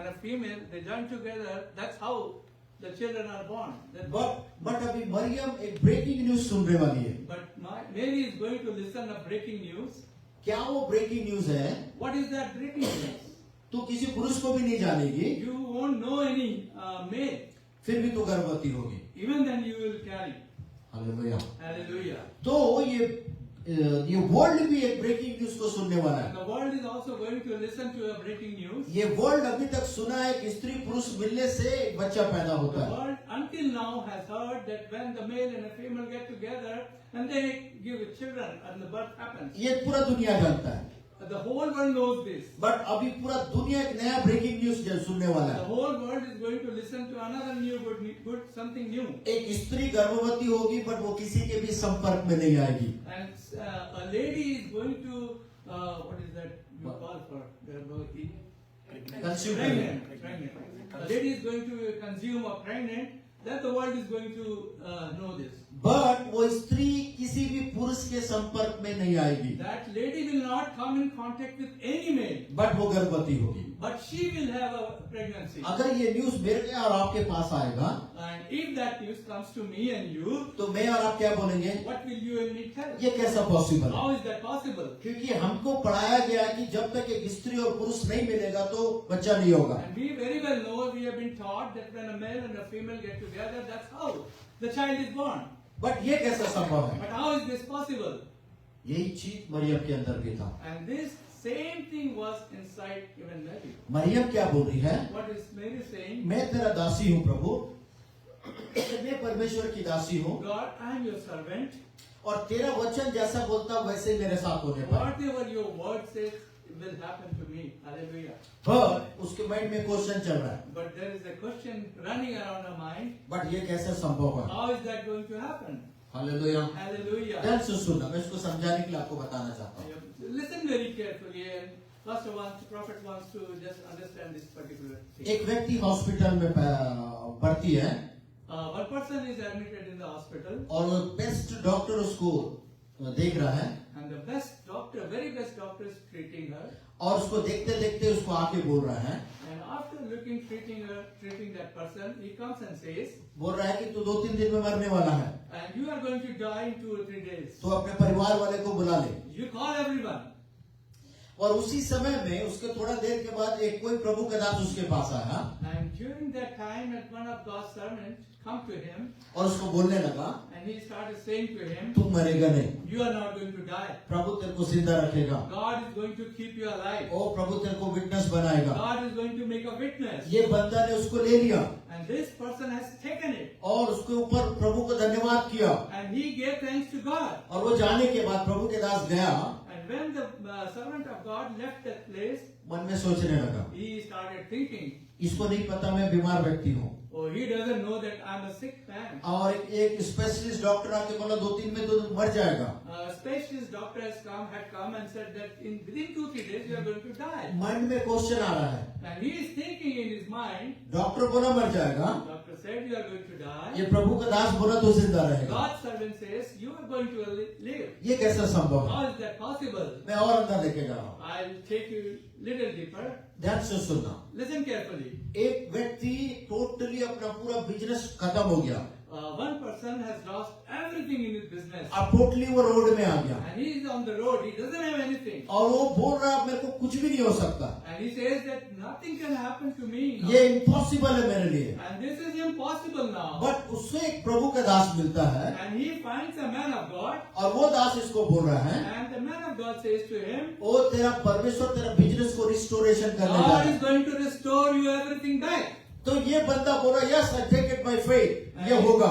and a female, they join together. That's how the children are born. But अभी मरियम एक breaking news सुनने वाली है. But Mary is going to listen to breaking news. क्या वो breaking news है? What is that breaking news? तू किसी पुरुष को भी नहीं जानेगी, You won't know any male. फिर भी तू गर्भवती होगी. Even then you will carry. Hallelujah. Hallelujah. तो ये वर्ल्ड भी एक ब्रेकिंग न्यूज को सुनने वाला And है. the world is also going to listen to a breaking news. ये वर्ल्ड अभी तक सुना है कि स्त्री पुरुष मिलने से एक बच्चा पैदा The होता है. world until now has heard that when the male and the female get together and they give children and the birth happens. ये पूरा दुनिया जानता है. The whole world knows this. But अभी पूरा दुनिया एक नया ब्रेकिंग न्यूज सुनने वाला The है. whole world is going to listen to another new good something new. एक स्त्री गर्भवती होगी बट वो किसी के भी संपर्क में नहीं आएगी. And a lady is going to what is that you call for garbhavati? Consume. Pregnant. A lady is going to consume a pregnant. Then the world is going to know this. But वो स्त्री किसी भी पुरुष के संपर्क में नहीं आएगी. That lady will not come in contact with any male. But वो गर्भवती होगी. But she will have a pregnancy. अगर ये न्यूज मेरे और आपके पास आएगा, And if that news comes to me and you, तो मैं और आप क्या बोलेंगे? what will you and me tell? ये कैसा possible? How is that possible? क्योंकि हमको पढ़ाया गया कि जब तक एक स्त्री और पुरुष नहीं मिलेगा तो बच्चा नहीं होगा. And we very well know, we have been taught that when a male and a female get together, that's how the child is born. But ये कैसा संभव है? But how is this possible? यही चीज मरियम के अंदर भी था. And this same thing was inside even Mary. Maryam क्या बोल रही है? What is Mary saying? मैं तेरा दासी हूँ प्रभु, मैं परमेश्वर की दासी हूँ, God, I am your servant. और तेरा वचन जैसा बोलता वैसे मेरे साथ होने पाए. Whatever your word says will happen to me. Hallelujah. पर उसके माइंड में क्वेश्चन चल रहा है, But there is a question running around her mind. But ये कैसे संभव है? How is that going to happen? Hallelujah. Hallelujah. ध्यान से सुनना, मैं इसको समझाने के लिए आपको बताना चाहता हूँ. Listen very carefully, and Pastor wants, Prophet wants to just understand this particular thing. एक व्यक्ति हॉस्पिटल में भर्ती है One person is admitted in the hospital, और बेस्ट डॉक्टर उसको देख रहा है and the best doctor, very best doctor is treating her. और उसको देखते देखते उसको आके बोल रहा है, And after treating that person, he comes and says, बोल रहा है कि तू 2-3 दिन में मरने वाला है, and you are going to die in 2 or 3 days. तो अपने परिवार वाले को बुला ले. You call everyone. और उसी समय में उसके थोड़ा देर के बाद एक कोई प्रभु का दास उसके पास आया And during that time, one of God's servants come to him, और उसको बोलने लगा, and he started saying to him, तू मरेगा नहीं, you are not going to die. प्रभु तेरे को जिंदा रखेगा, God is going to keep you alive. ओ प्रभु तेरे को विटनेस बनाएगा. God is going to make a witness. ये बंदा ने उसको ले लिया And this person has taken it. और उसके ऊपर प्रभु को धन्यवाद किया. And he gave thanks to God. और वो जाने के बाद प्रभु के दास गया, And when the servant of God left that place, मन में सोचने लगा, he started thinking, इसको नहीं पता मैं बीमार व्यक्ति हूँ. oh, he doesn't know that I'm a sick man. और एक स्पेशलिस्ट डॉक्टर आके बोला 2-3 में तो मर जाएगा. A specialist doctor had come and said that within 2-3 days you are going to die. मन में क्वेश्चन आ रहा है, And he is thinking in his mind, doctor बोला मर जाएगा, doctor said you are going to die. ये प्रभु का दास बोला तो जिंदा रहेगा. God's servant says you are going to live. ये कैसा संभव है? How is that possible? मैं और अंदर लेके जा रहा हूँ. I'll take you little deeper. ध्यान से सुनना. Listen carefully. एक व्यक्ति टोटली अपना पूरा बिजनेस खत्म हो गया. One person has lost everything in his business. अब टोटली वो रोड में आ गया And he is on the road. He doesn't have anything. और वो बोल रहा है मेरे को कुछ भी नहीं हो सकता. And he says that nothing can happen to me now. ये इम्पॉसिबल है मेरे लिए. And this is impossible now. But उससे एक प्रभु का दास मिलता है And he finds a man of God. और वो दास इसको बोल रहा है, And the man of God says to him, ओ तेरा परमेश्वर तेरा बिजनेस को रिस्टोरेशन करने जा God रहा is है. going to restore you everything back. तो ये बंदा बोल रहा है yes I take it by faith, ये होगा.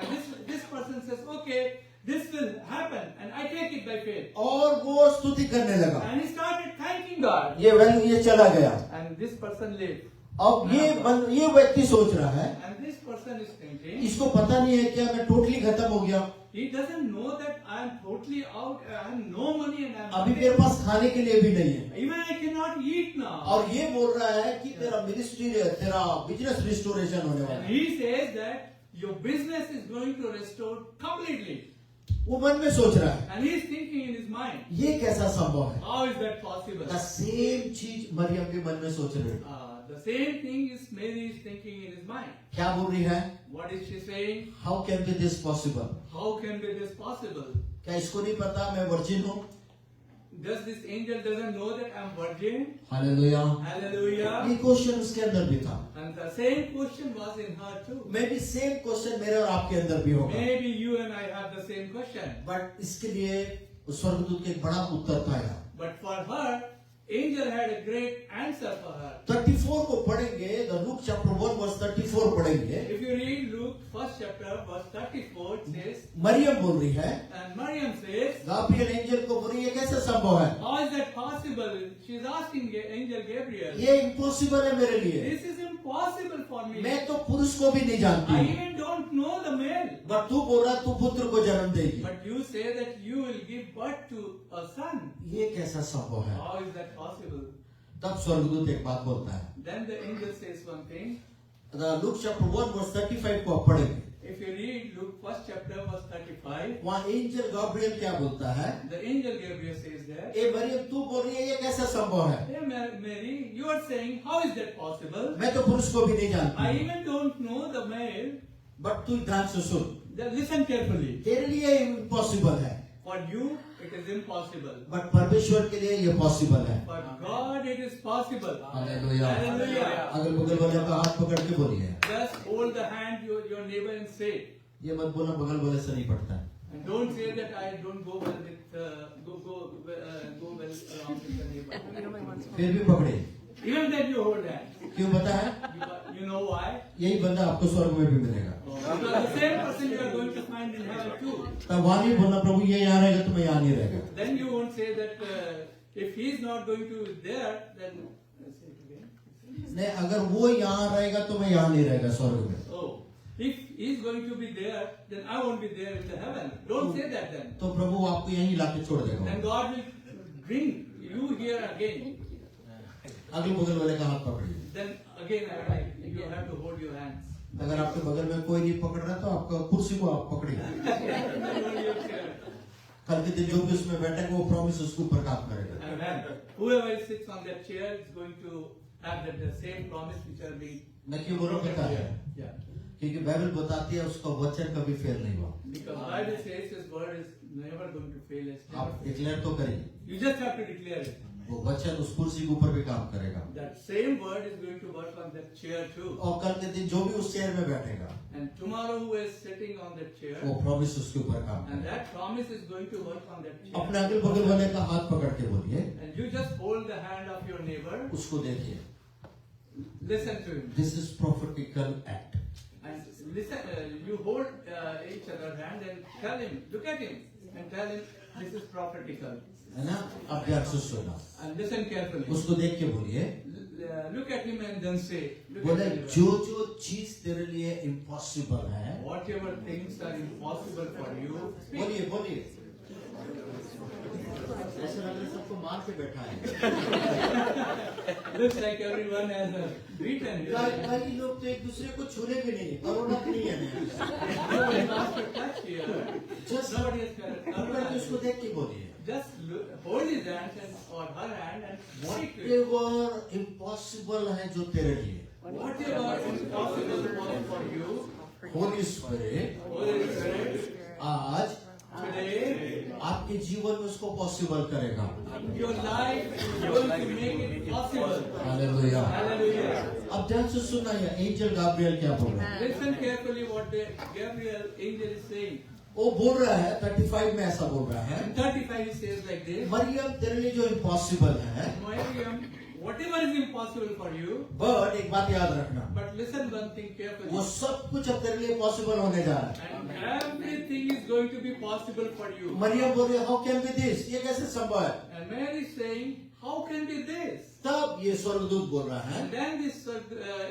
And this person says, okay, this will happen. And I take it by faith. और वो स्तुति करने लगा. And he started thanking God. ये चला गया. And this person lived. अब ये व्यक्ति सोच रहा है, And this person is thinking, इसको पता नहीं है क्या मैं टोटली खत्म हो गया, he doesn't know that I am totally out, I have no money and I am अभी मेरे पास खाने के लिए भी नहीं है. even I cannot eat now. और ये बोल रहा है कि तेरा मिनिस्ट्री तेरा बिजनेस रिस्टोरेशन होने वाला And है. he says that your business is going to restore completely. वो मन में सोच रहा है, And he is thinking in his mind, ये कैसा संभव है? how is that possible? The same चीज मरियम के मन में सोच रही है. The same thing is Mary is thinking in his mind. क्या बोल रही है? What is she saying? How can be this possible? How can be this possible? क्या इसको नहीं पता मैं वर्जिन हूँ? Does this angel doesn't know that I'm virgin? Hallelujah. Hallelujah. ये क्वेश्चन उसके अंदर भी था। And the same question was in her too. मे भी सेम क्वेश्चन मेरे और आपके अंदर भी होगा। Maybe you and I have the same question. But इसके लिए उस स्वर्गदूत के एक बड़ा उत्तर था यहाँ। But for her, angel had a great answer for her. 34 को पढ़ेंगे, द लूक चैप्टर 1 वर्स 34 पढ़ेंगे। If you read Luke first chapter verse 34, it says, Maryam बोल रही है, and Maryam says, Gabriel angel को बोल रही है कैसे संभव है? how is that possible? She is asking angel Gabriel. ये इम्पॉसिबल है मेरे लिए। This is impossible for me. मैं तो पुरुष को भी नहीं I जानती। even don't know the male. But तू बोल रहा तू पुत्र को जन्म देगी। But you say that you will give birth to a son. ये कैसा संभव है? How is that possible? तब स्वर्गदूत एक बात बोलता है। Then the angel says one thing. The Luke chapter 1 verse 35 को आप पढ़ेंगे। If you read Luke first chapter verse 35, वहाँ एंजल गाब्रियल क्या बोलता है? the angel Gabriel says that, ए मरियम तू बोल रही है ये कैसा संभव है? hey Mary, you are saying, how is that possible? मैं तो पुरुष को भी नहीं I जानती। even don't know the male. But तू ध्यान से सुन, Then listen carefully. तेरे लिए इम्पॉसिबल है, For you, it is impossible. But परमेश्वर के लिए ये पॉसिबल है। For God, it is possible. Hallelujah. Hallelujah. अगल बगल वाले का हाथ पकड़ के बोलिए। Just hold the hand your neighbor and say, ये मत बोलना बगल वाले से नहीं पड़ता है। and don't say that I don't go well with go well around with the neighbor. फिर भी पकड़े। Even then you hold hand. क्यों पता है? You know why? यही बंदा आपको स्वर्ग में भी मिलेगा। Because the same person you are going to find in heaven too. तब वहाँ नहीं बोलना प्रभु ये यहाँ रहेगा तो मैं यहाँ नहीं रहेगा। Then you won't say that if he is not going to there, then say it again. नहीं, अगर वो यहाँ रहेगा तो मैं यहाँ नहीं रहेगा स्वर्ग में। Oh, if he is going to be there, then I won't be there in the heaven. Don't say that then. तो प्रभु आपको यहीं लाके छोड़ देगा। Then God will bring you here again. अगले बगल वाले का हाथ पकड़िए। Then again, you have to hold your hands. अगर आपके बगल में कोई नहीं पकड़ रहा तो आपका कुर्सी को आप पकड़िए। Hold your chair. कल के दिन जो भी उसमें बैठेगा वो प्रॉमिस उसके ऊपर काम करेगा। And then whoever sits on that chair is going to have the same promise which are being. मैं क्यों बोल रहा हूँ पता है? Yeah. क्योंकि बाइबल बताती है उसका वचन कभी फेल नहीं हुआ। Because Bible says His word is never going to fail us. आप डिक्लेयर तो करिए, You just have to declare it. वो वचन उस कुर्सी के ऊपर भी काम करेगा। That same word is going to work on that chair too. और कल के दिन जो भी उस चेयर में बैठेगा And tomorrow who is sitting on that chair, वो प्रॉमिस उसके ऊपर काम and करेगा। that promise is going to work on that chair. अपने अगल बगल वाले का हाथ पकड़ के बोलिए, And you just hold the hand of your neighbor, उसको देखिए, listen to him. This is prophetical act. And listen, you hold each other's hand and tell him, look at him, and tell him, this is prophetical. है ना? अब ध्यान से सुनना, And listen carefully. उसको देख के बोलिए, Look at him and then say, look बोले at him. जो जो चीज तेरे लिए इम्पॉसिबल है, Whatever things are impossible for you, speak. बोलिए बोलिए। ऐसा लग रहा है सबको मार के बैठा है। Looks like everyone has a beaten you. कई लोग तो एक दूसरे को छूने भी नहीं, कोरोना भी नहीं है। Nobody wants to touch here. Just Nobody is going to पकड़ के उसको देख के बोलिए, just hold his hand or her hand and speak to it. whatever impossible है जो तेरे लिए, Whatever is possible for you, Holi spirit Holy Spirit, आज today, आपके जीवन में उसको पॉसिबल करेगा। your life is going to make it possible. Hallelujah. Hallelujah. अब ध्यान से सुनना है, एंजल गाब्रियल क्या बोल रहा है। Listen carefully what the Gabriel angel is saying. वो बोल रहा है 35 में ऐसा बोल रहा है, In 35 he says like this, Maryam तेरे लिए जो इम्पॉसिबल है, Miriam, whatever is impossible for you, but एक बात याद रखना, but listen one thing वो carefully. सब कुछ अब तेरे लिए पॉसिबल होने जा रहा है। And everything is going to be possible for you. Maryam बोल रही है, हाउ कैन बी दिस, ये कैसे संभव है? And Mary is saying, how can be this? तब ये स्वर्गदूत बोल रहा है, And then this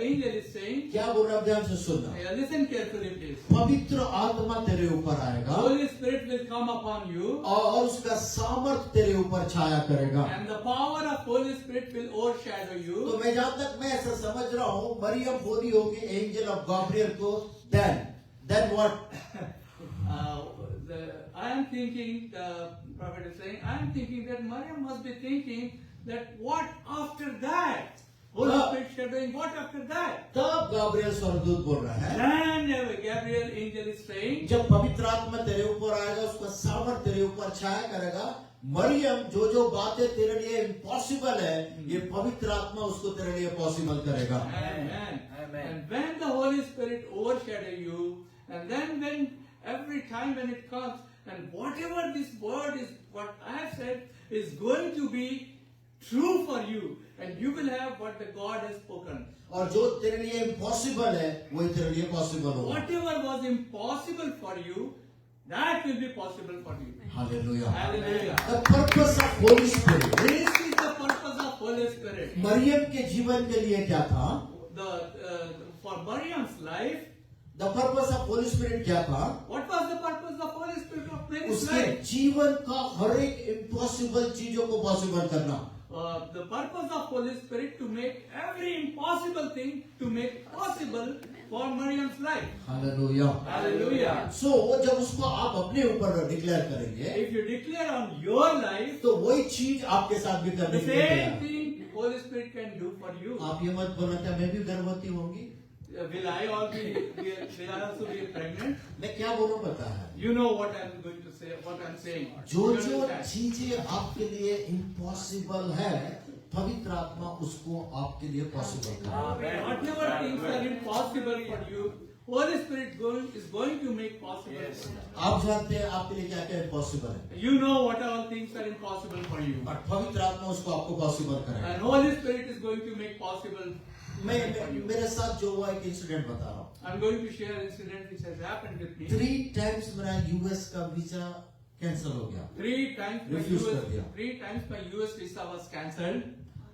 angel is saying, क्या बोल रहा है? ध्यान से सुनना, listen carefully please. पवित्र आत्मा तेरे ऊपर आएगा Holy Spirit will come upon you, और उसका सामर्थ तेरे ऊपर छाया करेगा। and the power of Holy Spirit will overshadow तो you. मैं जहाँ तक मैं ऐसा समझ रहा हूँ, मरियम बोली होगी एंजल ऑफ गैब्रियल को, then what? I am thinking, the prophet is saying, I am thinking that Maryam must be thinking that what after that? Holy Spirit shadowing what after that? तब गाब्रियल स्वर्गदूत बोल रहा है, Then Gabriel angel is saying, जब पवित्र आत्मा तेरे ऊपर आएगा, उसका सामर्थ तेरे ऊपर छाया करेगा, मरियम जो बातें तेरे लिए इम्पॉसिबल है, ये पवित्र आत्मा उसको तेरे लिए पॉसिबल करेगा। Amen. Amen. And when the Holy Spirit overshadow you, and then when every time when it comes, and whatever this word is, what I have said, is going to be true for you, and you will have what the God has spoken. और जो तेरे लिए impossible है, वही तेरे लिए possible होगा। Whatever was impossible for you, that will be possible for you. Hallelujah. Hallelujah. The purpose of Holy Spirit. This is the purpose of Holy Spirit. Mariam के जीवन के लिए क्या था? For Miriam's life, The purpose of Holy Spirit क्या था? what was the purpose of Holy Spirit of Mary's उसके life? जीवन का हर एक इम्पॉसिबल चीजों को पॉसिबल करना। The purpose of Holy Spirit to make every impossible thing to make possible for Miriam's life. Hallelujah. Hallelujah. So जब उसको आप अपने ऊपर डिक्लेयर करेंगे, If you declare on your life, तो वही चीज आपके साथ भी करने the के लिए same तैयार। thing Holy Spirit can do for you. आप ये मत बोलना क्या मैं भी गर्भवती होंगी? Will I also be pregnant? मैं क्या बोलूं पता है? You know what I'm going to say, what I'm saying. जो You जो understand? चीजें आपके लिए इम्पॉसिबल है, पवित्र आत्मा उसको आपके लिए पॉसिबल करेगा। Whatever things are impossible for you, Holy Spirit is going to make possible. आप जानते हैं आपके लिए क्या क्या इम्पॉसिबल है, You know what all things are impossible for you. और पवित्र आत्मा उसको आपको पॉसिबल करेगा। And Holy Spirit is going to make possible for you. मेरे साथ जो हुआ एक इंसिडेंट बता रहा हूँ। I'm going to share an incident which has happened with me. 3 times मेरा यूएस का वीजा कैंसिल हो गया। Three times my US visa was cancelled.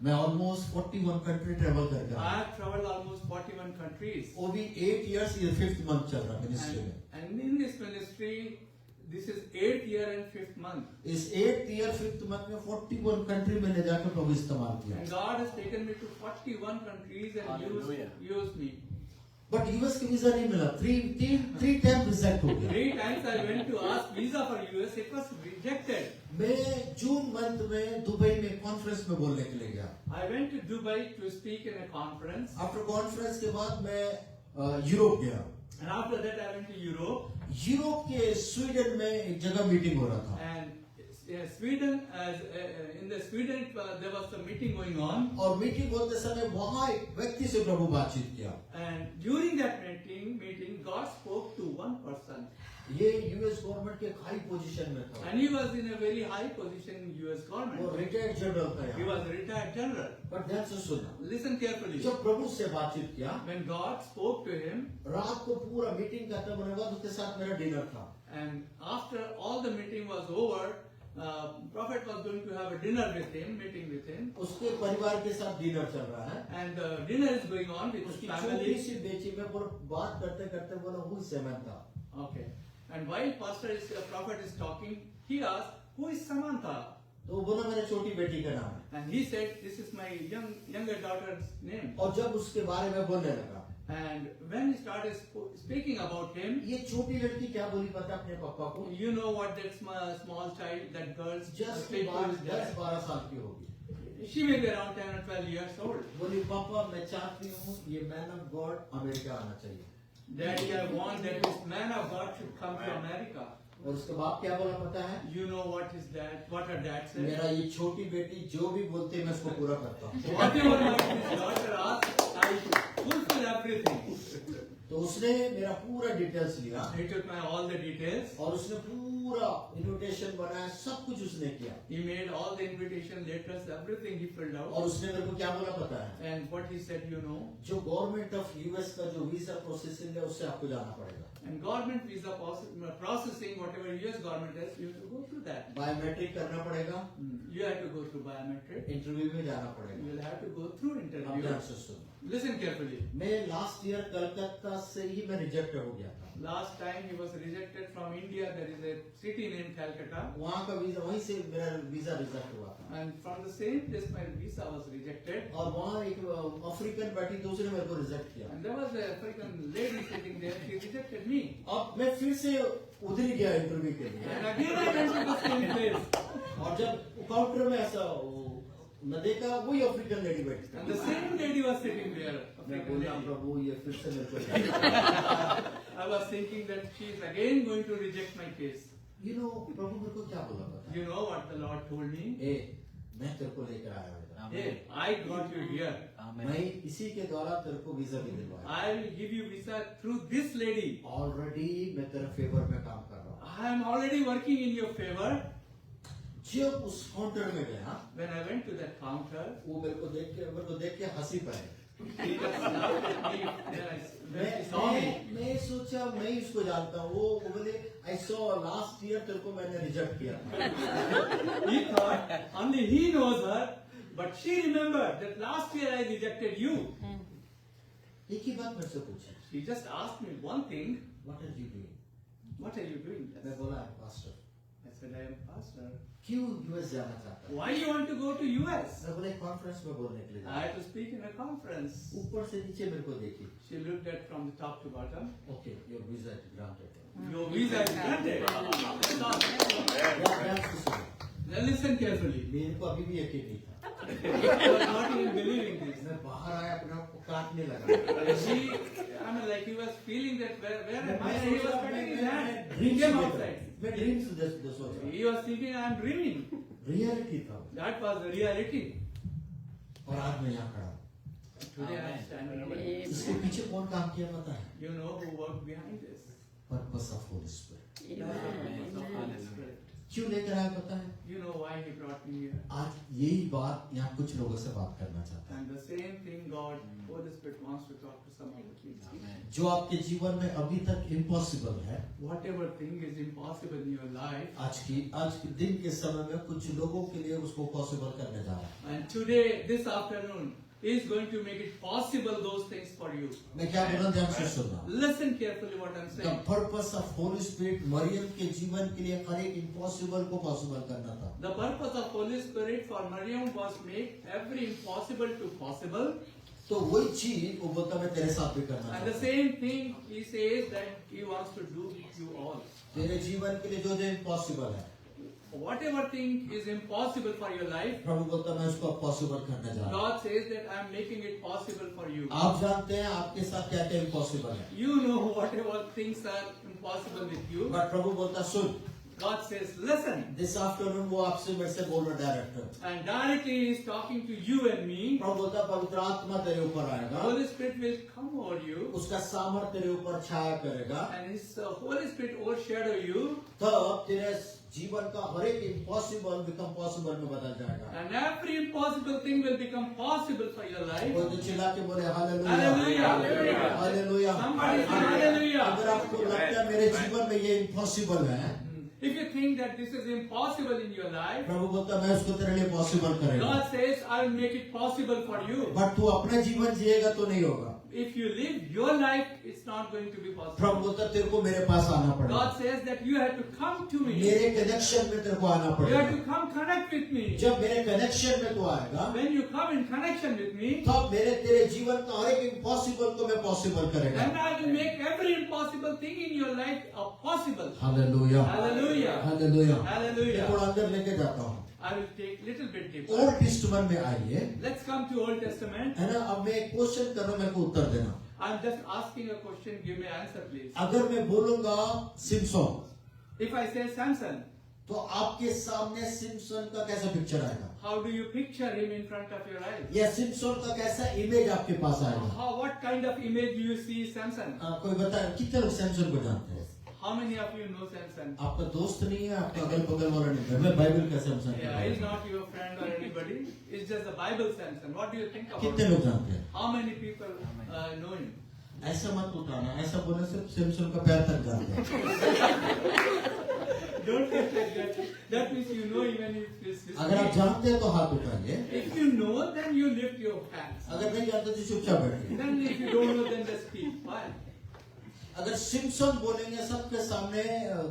मैं ऑलमोस्ट 41 कंट्री ट्रेवल कर गया। I have traveled almost 41 countries. वो भी 8 years, ये 5th मंथ चल रहा मिनिस्ट्री में। And in this ministry, this is 8th year and 5th month. इस 8th year 5th मंथ में 41 कंट्री में ले जाकर प्रभु इस्तेमाल किया। And God has taken me to 41 countries and Hallelujah. used me. But US का वीजा नहीं मिला। 3 टाइम रिजेक्ट हो गया। 3 times I went to ask visa for US, it was rejected. मैं जून मंथ में दुबई में कॉन्फ्रेंस में बोलने के लिए गया। I went to Dubai to speak in a conference. After conference के बाद मैं यूरोप गया। And after that I went to Europe. Europe के स्वीडन में एक जगह मीटिंग हो रहा था। And Sweden, in the Sweden there was a meeting going on. और मीटिंग होते समय वहाँ एक व्यक्ति से प्रभु बातचीत किया। And during that meeting, God spoke to one person. ये यूएस गवर्नमेंट के हाई पोजीशन में था। And he was in a very high position in US वो government. रिटायर्ड जनरल था He यहाँ। was a retired general. पर ध्यान से सुनना, Listen carefully. जब प्रभु से बातचीत किया, When God spoke to him, रात को पूरा मीटिंग खत्म होने के बाद उसके साथ मेरा डिनर था। and after all the meeting was over, prophet was going to have a dinner with him, meeting with him, उसके परिवार के साथ डिनर चल रहा है। and dinner is going on with his उसकी छोटी family. सी बेटी में पूरा बात करते करते बोला हूँ Samantha। Okay. And while prophet is talking, he asked, "Who is Samantha?" तो वो बोला मेरे छोटी बेटी का नाम है। And he said, "This is my younger daughter's name." और जब उसके बारे में बोलने लगा, And when he started speaking about him, ये छोटी लड़की क्या बोली पता अपने पापा को? you know what that small child, that girl, just speak to his dad. 10-12 साल की होगी। She may be around 10 or 12 years old. बोली पापा मैं चाहती हूँ ये मैन ऑफ गॉड अमेरिका आना चाहिए। Daddy, I want that this man of God should come to America. और उसके बाप क्या बोला पता है? You know what her dad said? मेरा ये छोटी बेटी जो भी बोलते मैं उसको पूरा करता हूँ। Whatever my daughter asked, I fulfill everything. तो उसने मेरा पूरा डिटेल्स लिया He took all the details. और उसने पूरा इन्विटेशन बनाया, सब कुछ उसने किया। He made all the invitation letters, everything he filled और out. उसने मेरे को क्या बोला पता है? And what he said, you know, जो गवर्नमेंट ऑफ यूएस का जो वीजा प्रोसेसिंग है उससे आपको जाना पड़ेगा। and government visa processing, whatever US government has, you have to go through that. Biometric करना पड़ेगा, You have to go through biometric. Interview में जाना You पड़ेगा। will have to go through अब interview. ध्यान से सुनो, Listen carefully. मैं लास्ट ईयर कलकत्ता से ही मैं रिजेक्ट हो गया था। Last time he was rejected from India. There is a city named Calcutta. वहाँ का वीजा, वहीं से मेरा वीजा रिजेक्ट हुआ था। And from the same place my visa was rejected. और वहाँ एक अफ्रीकन बैठी थी, उसने मेरे को रिजेक्ट किया। And there was an African lady sitting there. She rejected me. अब मैं फिर से उधर ही गया इंटरव्यू के लिए। And again I went to the same place. और जब काउंटर में ऐसा मैं देखा वही अफ्रीकन लेडी बैठी And the same lady was sitting there. मैं African बोला lady. प्रभु ये फिर से मेरे को I was thinking that she is again going to reject my case. प्रभु मेरे को क्या बोला पता You know what the Lord told me? ए मैं तेरे को लेकर आया बेटा Hey, I got you here. मैं इसी के द्वारा तेरे को वीजा भी दिलवाया I will give you visa through this lady. Already मैं तेरे फेवर में काम कर रहा हूँ I am already working in your favor. जब उस काउंटर में गया When I went to that counter, वो मेरे को देख के हंसी पाए he just laughed at me when he saw me. मैं सोचा मैं इसको जानता हूँ वो बोले आई सॉ लास्ट ईयर तेरे को मैंने रिजेक्ट किया He thought only he knows her, but she remembered that last year I rejected you. एक ही बात मेरे से पूछी She just asked me one thing. What are you doing What are you doing? मैं बोला pastor I said, I am pastor. क्यों US जाना चाहता है Why you want to go to US? मैं बोले कॉन्फ्रेंस में बोलने के लिए I had to speak in a conference. ऊपर से नीचे मेरे को देखी She looked at from the top to bottom. Okay your visa is granted Your visa is granted. Now listen carefully. मेरे को अभी भी यकीन नहीं था I was not even believing this. मैं बाहर आया अपने आप को काटने लगा I mean, like he was feeling that where am I? He was cutting his hand. He dreams came outside. मैं ड्रीम्स सोचा He was thinking, I am dreaming. Reality था वो। That was the reality. और आज मैं यहाँ खड़ा हूँ Today I am standing here. इसके पीछे कौन काम किया पता है You know who worked behind this. Purpose of Holi spirit That's the purpose of Holy Spirit. क्यों लेकर आया पता है You know why he brought me here. आज यही बात यहाँ कुछ लोगों से बात करना चाहता And the same thing God, Holy Spirit wants to talk to some other people. है जो आपके जीवन में अभी तक इम्पॉसिबल है Whatever thing is impossible in your life, आज के दिन के समय में कुछ लोगों के लिए उसको पॉसिबल करने जा रहा है and today, this afternoon, is going to make it possible those things for you. मैं क्या बोला ध्यान से सुनना Listen carefully what I'm The saying. purpose of Holy Spirit Mariam के जीवन के लिए हर एक इम्पॉसिबल को पॉसिबल करना था The purpose of Holy Spirit for Maryam was make every impossible to possible. तो वही चीज वो बोलता मैं तेरे साथ भी करना And the चाहता same thing he says that he wants to do with you all. हूँ तेरे जीवन के लिए जो जो इम्पॉसिबल है Whatever thing is impossible for your life, प्रभु बोलता मैं उसको पॉसिबल करने जा रहा हूँ God says that I am making it possible for you. आप जानते हैं आपके साथ क्या क्या इम्पॉसिबल है You know whatever things are impossible with you. But प्रभु बोलता सुन God says, listen. This afternoon वो आपसे मेरे से बोल रहा director And directly he is talking to you and me. प्रभु बोलता पवित्र आत्मा तेरे ऊपर आएगा Holy Spirit will come over you. उसका सामर्थ तेरे ऊपर छाया करेगा And his Holy Spirit overshadow you. तब तेरे जीवन का हर एक इम्पॉसिबल बिकम पॉसिबल में बदल जाएगा And every impossible thing will become possible for your life. कोई तो चिल्ला के बोले Hallelujah. Hallelujah hallelujah Somebody say hallelujah. अगर आपको लगता है मेरे जीवन में ये इम्पॉसिबल है If you think that this is impossible in your life, प्रभु बोलता मैं उसको तेरे लिए पॉसिबल करेगा God says, I will make it possible for you. But तू अपना जीवन जिएगा तो नहीं होगा If you live your life, it's not going to be Prabhu possible. बोलता तेरे को मेरे पास आना पड़ेगा God says that you have to come to me. मेरे कनेक्शन में तेरे को आना You have पड़ेगा to come connect with me. जब मेरे कनेक्शन में तू आएगा When you come in connection with me, तब मेरे तेरे जीवन का हर एक इम्पॉसिबल को मैं पॉसिबल करेगा then I will make every impossible thing in your life a possible. Hallelujah Hallelujah. Hallelujah Hallelujah. थोड़ा अंदर लेके जाता हूँ I will take little bit deeper. Old testament में आइए Let's come to Old Testament. है ना अब मैं एक क्वेश्चन कर रहा हूँ मेरे को उत्तर देना I'm just asking a question. Give me answer, please. अगर मैं बोलूंगा Simpson If I say Samson, तो आपके सामने सिम्पसन का कैसा पिक्चर आएगा how do you picture him in front of your eyes? या सिम्पसन का कैसा इमेज आपके पास आएगा What kind of image do you see Samson? कोई बताए कितने लोग सैमसन को जानते हैं How many of you know Samson? आपका दोस्त नहीं है आपका अगल बगल वाला नहीं है मैं बाइबल का Samson Yeah, he's not your friend or anybody. It's just the Bible Samson. What do you think about कितने him? लोग जानते हैं How many people know him? ऐसा मत उठाना ऐसा बोलने से सैमसन का पैर तक जानते हैं Don't think like that. That means you know even if it's अगर आप जानते हैं तो हाथ उठाइए If you know, then you lift your hands. अगर नहीं जानते तो चुपचाप बैठिए Then if you don't know, then just speak. Why? अगर सिम्पसन बोलेंगे सबके सामने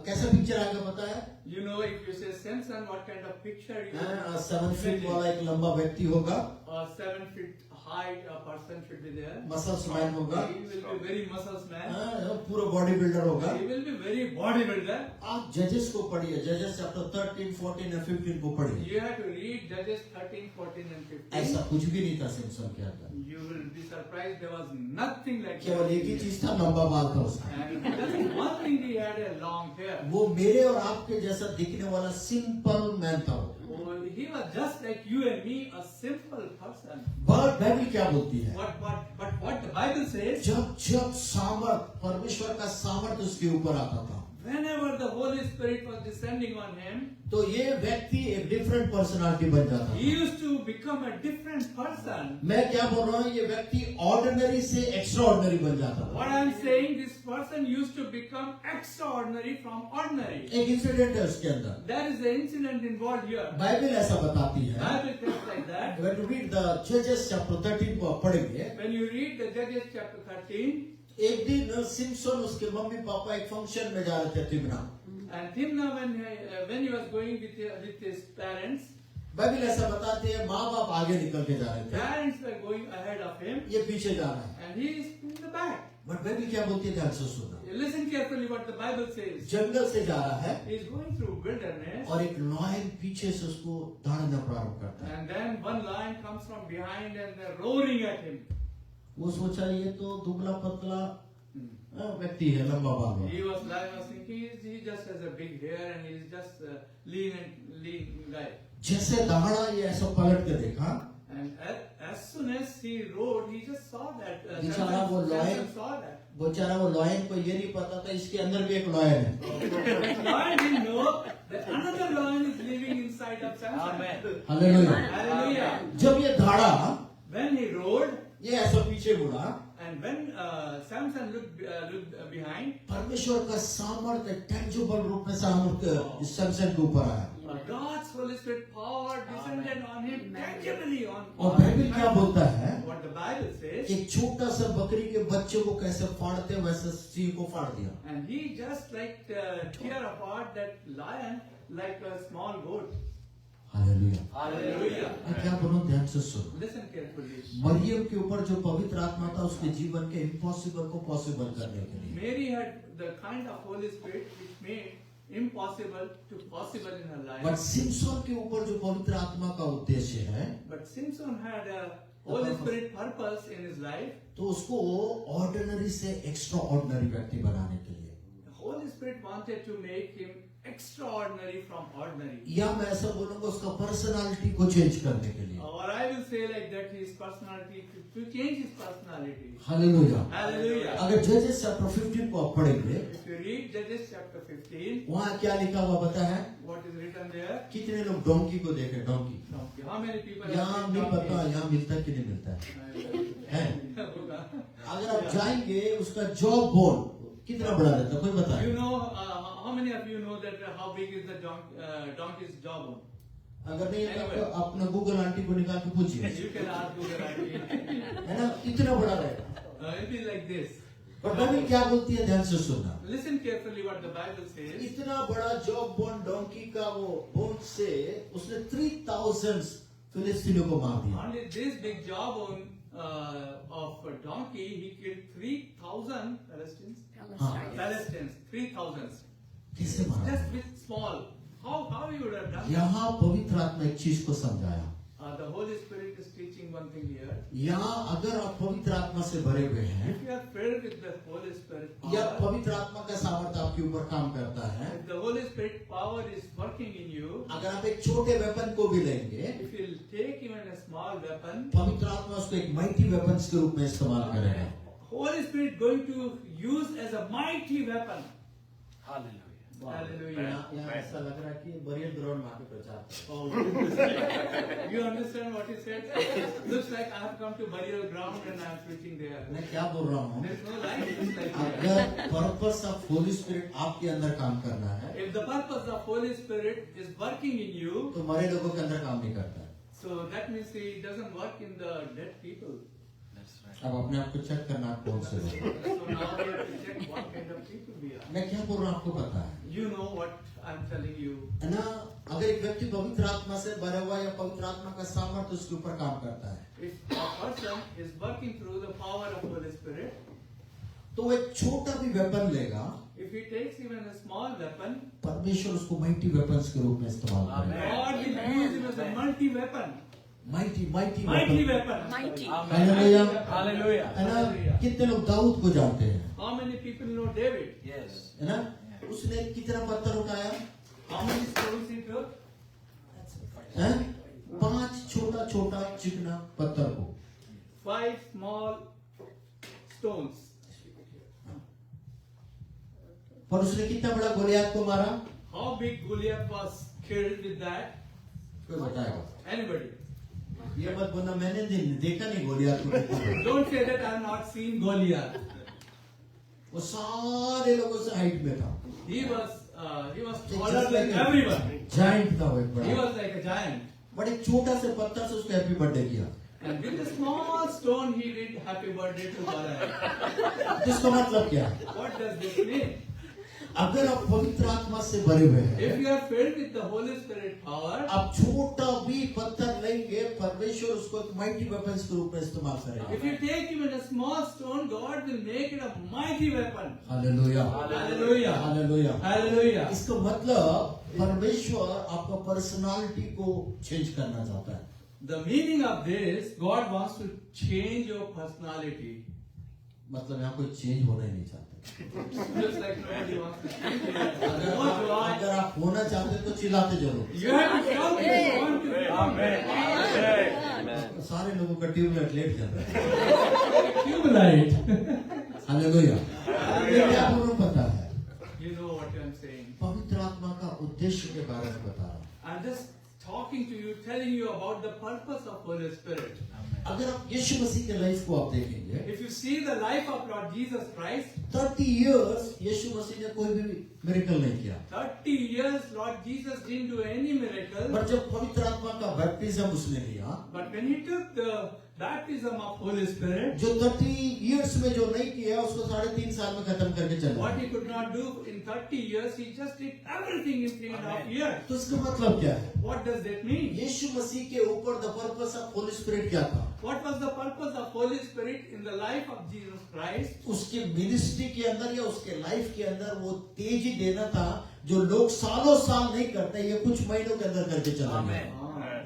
कैसा पिक्चर आएगा पता है You know, if you say Samson, what kind of picture you 7 feet वाला एक लंबा व्यक्ति होगा 7 feet height a person should be there. Muscles man होगा, He will be very muscles man. पूरा बॉडी बिल्डर होगा। He will be very bodybuilder. आप जजेस को पढ़िए, जजेस चैप्टर 13, 14 और 15 को पढ़िए। You have to read Judges 13, 14 and 15. ऐसा कुछ भी नहीं था सिमसन के अंदर, You will be surprised there was nothing like केवल एक ही चीज था, लंबा बाल था उसका। And just one thing, he had a long hair. वो मेरे और आपके जैसा दिखने वाला सिंपल मैन था वो। Oh, he was just like you and me, a simple person. Bible क्या बोलती है? But what the Bible says, जब जब सामर्थ, परमेश्वर का सामर्थ उसके ऊपर आता था, whenever the Holy Spirit was descending on him, तो ये व्यक्ति एक डिफरेंट पर्सनालिटी बन जाता he था। used to become a different person. मैं क्या बोल रहा हूँ, ये व्यक्ति ऑर्डिनरी से एक्स्ट्राऑर्डिनरी बन जाता था। What I am saying, this person used to become extraordinary from ordinary. एक इंसिडेंट है उसके अंदर, There is an incident involved here. Bible ऐसा बताती है। Bible tells like that. When you read the Judges chapter 13 को आप पढ़ेंगे, When you read the Judges chapter 13, एक दिन सिमसन उसके मम्मी पापा एक फंक्शन में जा रहे थे तिमना। and Timnah, when he was going with his parents, Bible ऐसा बताती है, माँ बाप आगे निकल के जा रहे थे, parents were going ahead of him, ये पीछे जा रहा है। and he is in the back. But Bible क्या बोलती है, ध्यान से सुनना। Listen carefully what the Bible says. जंगल से जा रहा है He is going through wilderness, और एक लॉयन पीछे से उसको दौड़ना प्रारंभ करता है। and then one lion comes from behind and they're roaring at him. वो सोचा ये तो दुबला पतला व्यक्ति है, लंबा बाल वाला। He was thinking he just has a big hair and he is just lean guy. जैसे दहाड़ा ये ऐसा पलट के देखा, And as soon as he rode, he just saw that. बेचारा वो Samson saw that. बेचारा वो लॉयन को ये नहीं पता था इसके अंदर भी एक लॉयन है। Lion didn't know that another lion is living inside of Samson. Amen. Hallelujah. Hallelujah. जब ये दहाड़ा, When he rode, ये ऐसा पीछे मुड़ा, and when Samson looked behind, परमेश्वर का सामर्थ्य टेंजिबल रूप में सामर्थ्य इस सैमसन के ऊपर आया। God's Holy Spirit power descended on him tangibly. और बाइबल क्या बोलता है, What the Bible says, एक छोटा सा बकरी के बच्चे को कैसे फाड़ते वैसे सिंह को फाड़ दिया। and he just like tear apart that lion like a small goat. Hallelujah. Hallelujah. मैं क्या बोलूं, ध्यान से सुनो। Listen carefully. मरियम के ऊपर जो पवित्र आत्मा था उसके जीवन के इम्पॉसिबल को पॉसिबल करने के लिए, Mary had the kind of Holy Spirit which made impossible to possible in her life. But Simson के ऊपर जो पवित्र आत्मा का उद्देश्य है, But Simpson had a Holy Spirit purpose in his life. तो उसको ऑर्डिनरी से एक्स्ट्रा ऑर्डिनरी व्यक्ति बनाने के लिए, The Holy Spirit wanted to make him extraordinary from ordinary. या मैं ऐसा बोलूंगा उसका पर्सनालिटी को चेंज करने के लिए। Or I will say like that his personality, to change his personality. Hallelujah. Hallelujah. अगर जजेस चैप्टर 15 को आप पढ़ेंगे, If you read Judges chapter 15, वहाँ क्या लिखा हुआ पता है? what is written there? कितने लोग डोंकी को देखे? Donkey Donkey. How many people यहाँ have नहीं seen पता, donkey? यहाँ मिलता है कि नहीं मिलता है? है? होगा। अगर आप जाएंगे उसका जॉब बोन कितना बड़ा रहता है, कोई बताए? You know, how many of you know that how big is the donkey's jawbone? अगर नहीं है तो आप अपना गूगल आंटी को निकाल के पूछिए, You can ask Google auntie. है ना, कितना बड़ा रहेगा। It is like this. पर बाइबल क्या बोलती है, ध्यान से सुनना। Listen carefully what the Bible says. इतना बड़ा जॉब बोन डोंकी का वो बोन से उसने 3000 फिलिस्तीनियों को मार दिया। Only this big jawbone of a donkey, he killed 3,000 Palestinians. Palestinians, 3,000. कैसे मारा? Just with small. How he would have done? यहाँ पवित्र आत्मा एक चीज को समझाया। The Holy Spirit is teaching one thing here. यहाँ अगर आप पवित्र आत्मा से भरे हुए हैं, If you are filled with the Holy Spirit या power, पवित्र आत्मा का सामर्थ्य आपके ऊपर काम करता है, if the Holy Spirit power is working in you, अगर आप एक छोटे वेपन को भी लेंगे, if you take even a small weapon, पवित्र आत्मा उसको एक माइटी वेपन्स के रूप में इस्तेमाल करेगा। Holy Spirit going to use as a mighty weapon. Hallelujah. Hallelujah. यहाँ ऐसा लग रहा है कि बरियल ग्राउंड में आके प्रचार करें। Oh, you understand what he said? Looks like I have come to burial ground and I am preaching there. मैं क्या बोल रहा हूँ, There is no life just like that. अगर पर्पस ऑफ होली स्पिरिट आपके अंदर काम करना है, If the purpose of Holy Spirit is working in you, तो मरे लोगों के अंदर काम नहीं करता है। so that means he doesn't work in the dead people. That's अब अपने आप को चेक करना आप कौन से हो। So now we have to check what kind of people we are. मैं क्या बोल रहा हूँ आपको पता है, You know what I'm telling you. है ना। अगर एक व्यक्ति पवित्र आत्मा से भरा हुआ या पवित्र आत्मा का सामर्थ्य उसके ऊपर काम करता है, If a person is working through the power of Holy Spirit, तो वो एक छोटा भी वेपन लेगा, if he takes even a small weapon, परमेश्वर उसको माइटी वेपन्स के रूप में इस्तेमाल करेगा। God will use him as a multi-weapon. Mighty Mighty weapon. weapon. Mighty. Hallelujah. Hallelujah. है ना। Hallelujah. कितने लोग दाऊद को जानते हैं, How many people know David? Yes. है ना। उसने कितना पत्थर उठाया, How many stones he took? है 5 छोटा छोटा चिकना पत्थर को, 5 small stones. पर उसने कितना बड़ा गोलियत को मारा, How big Goliath was killed with that? कोई बताएगा। Anybody? ये मत बोलना मैंने देखा नहीं गोलियत को कितना बड़ा। Don't say that I have not seen Goliath. वो सारे लोगों से हाइट में था, He was taller than everyone. Giant था वो एक He बड़ा, was like a giant. But एक छोटा से पत्थर से उसको हैप्पी बर्थडे किया। And with a small stone, he did happy birthday to Goliath. इसका मतलब क्या है, What does this mean? अगर आप पवित्र आत्मा से भरे हुए If हैं, you are filled with the Holy Spirit power, आप छोटा भी पत्थर लेंगे, परमेश्वर उसको एक माइटी वेपन्स के रूप में इस्तेमाल if करेगा। you take even a small stone, God will make it a mighty weapon. Hallelujah, Hallelujah. Hallelujah. Hallelujah. इसका मतलब परमेश्वर आपका पर्सनालिटी को चेंज करना चाहता है। The meaning of this, God wants to change your personality. मतलब यहाँ कोई चेंज होना ही नहीं चाहते। Just like nobody wants to change you. अगर No joy. अगर आप होना चाहते तो चिल्लाते जरूर। You have to shout if you want to become. Amen. सारे लोगों का ट्यूबलाइट लेट जाता है। Accumulate. हालेलुया। मैं क्या बोलूं पता है, You know what I'm saying. पवित्र आत्मा का उद्देश्य के बारे में बता रहा हूं। I'm just talking to you, telling you about the purpose of Holy Spirit. अगर आप यीशु मसीह के लाइफ को आप देखेंगे, If you see the life of Lord Jesus Christ, 30 years यीशु मसीह ने कोई भी मिरेकल नहीं किया, 30 years Lord Jesus didn't do any miracle. पर जब पवित्र आत्मा का बैप्टिज्म उसने लिया, But when he took the baptism of Holy Spirit, जो 30 years में जो नहीं किया उसको 3.5 साल में खत्म करके चला। what he could not do in 30 years, he just did everything in 3.5 years. तो इसका मतलब क्या है, What does that mean? यीशु मसीह के ऊपर the purpose of Holi spirit क्या था, What was the purpose of Holy Spirit in the life of Jesus Christ? उसके मिनिस्ट्री के अंदर या उसके लाइफ के अंदर वो तेजी देना था जो लोग सालों साल नहीं करते, ये कुछ महीनों के अंदर करके चला गया।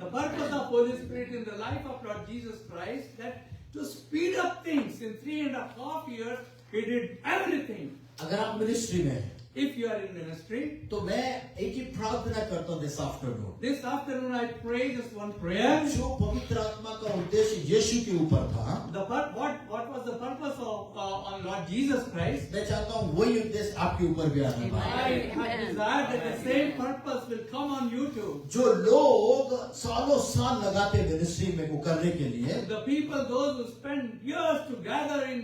The purpose of Holy Spirit in the life of Lord Jesus Christ, that to speed up things in 3.5 years, he did everything. अगर आप मिनिस्ट्री में हैं, If you are in ministry, तो मैं एक ही प्रार्थना करता हूँ this afternoon, this afternoon I pray just one prayer. जो पवित्र आत्मा का उद्देश्य यीशु के ऊपर था, What was the purpose of on Lord Jesus Christ? मैं चाहता हूँ वही उद्देश्य आपके ऊपर भी आना पाए। I have desired that the same purpose will come on you too. जो लोग सालों साल लगाते मिनिस्ट्री में को करने के लिए, The people, those who spend years to gather in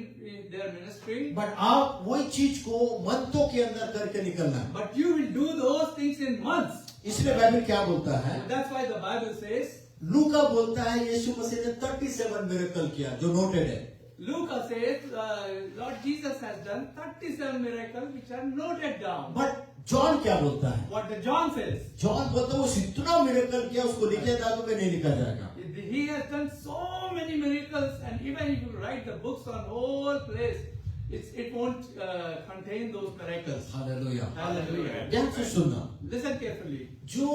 their ministry, but आप वही चीज को मंथों के अंदर करके निकलना है। but you will do those things in months. इसलिए बाइबल क्या बोलता है, That's why the Bible says, लूका बोलता है यीशु मसीह ने 37 मिरेकल किया जो नोटेड है, Luke says, Lord Jesus has done 37 miracles which are noted down. But John क्या बोलता है, What the John says, John बोलता है वो इतना मिरेकल किया उसको लिखे दादू में नहीं लिखा जाएगा। he has done so many miracles, and even if you write the books on whole place, it won't contain those miracles. Hallelujah. Hallelujah. ध्यान से सुनना, Listen carefully. जो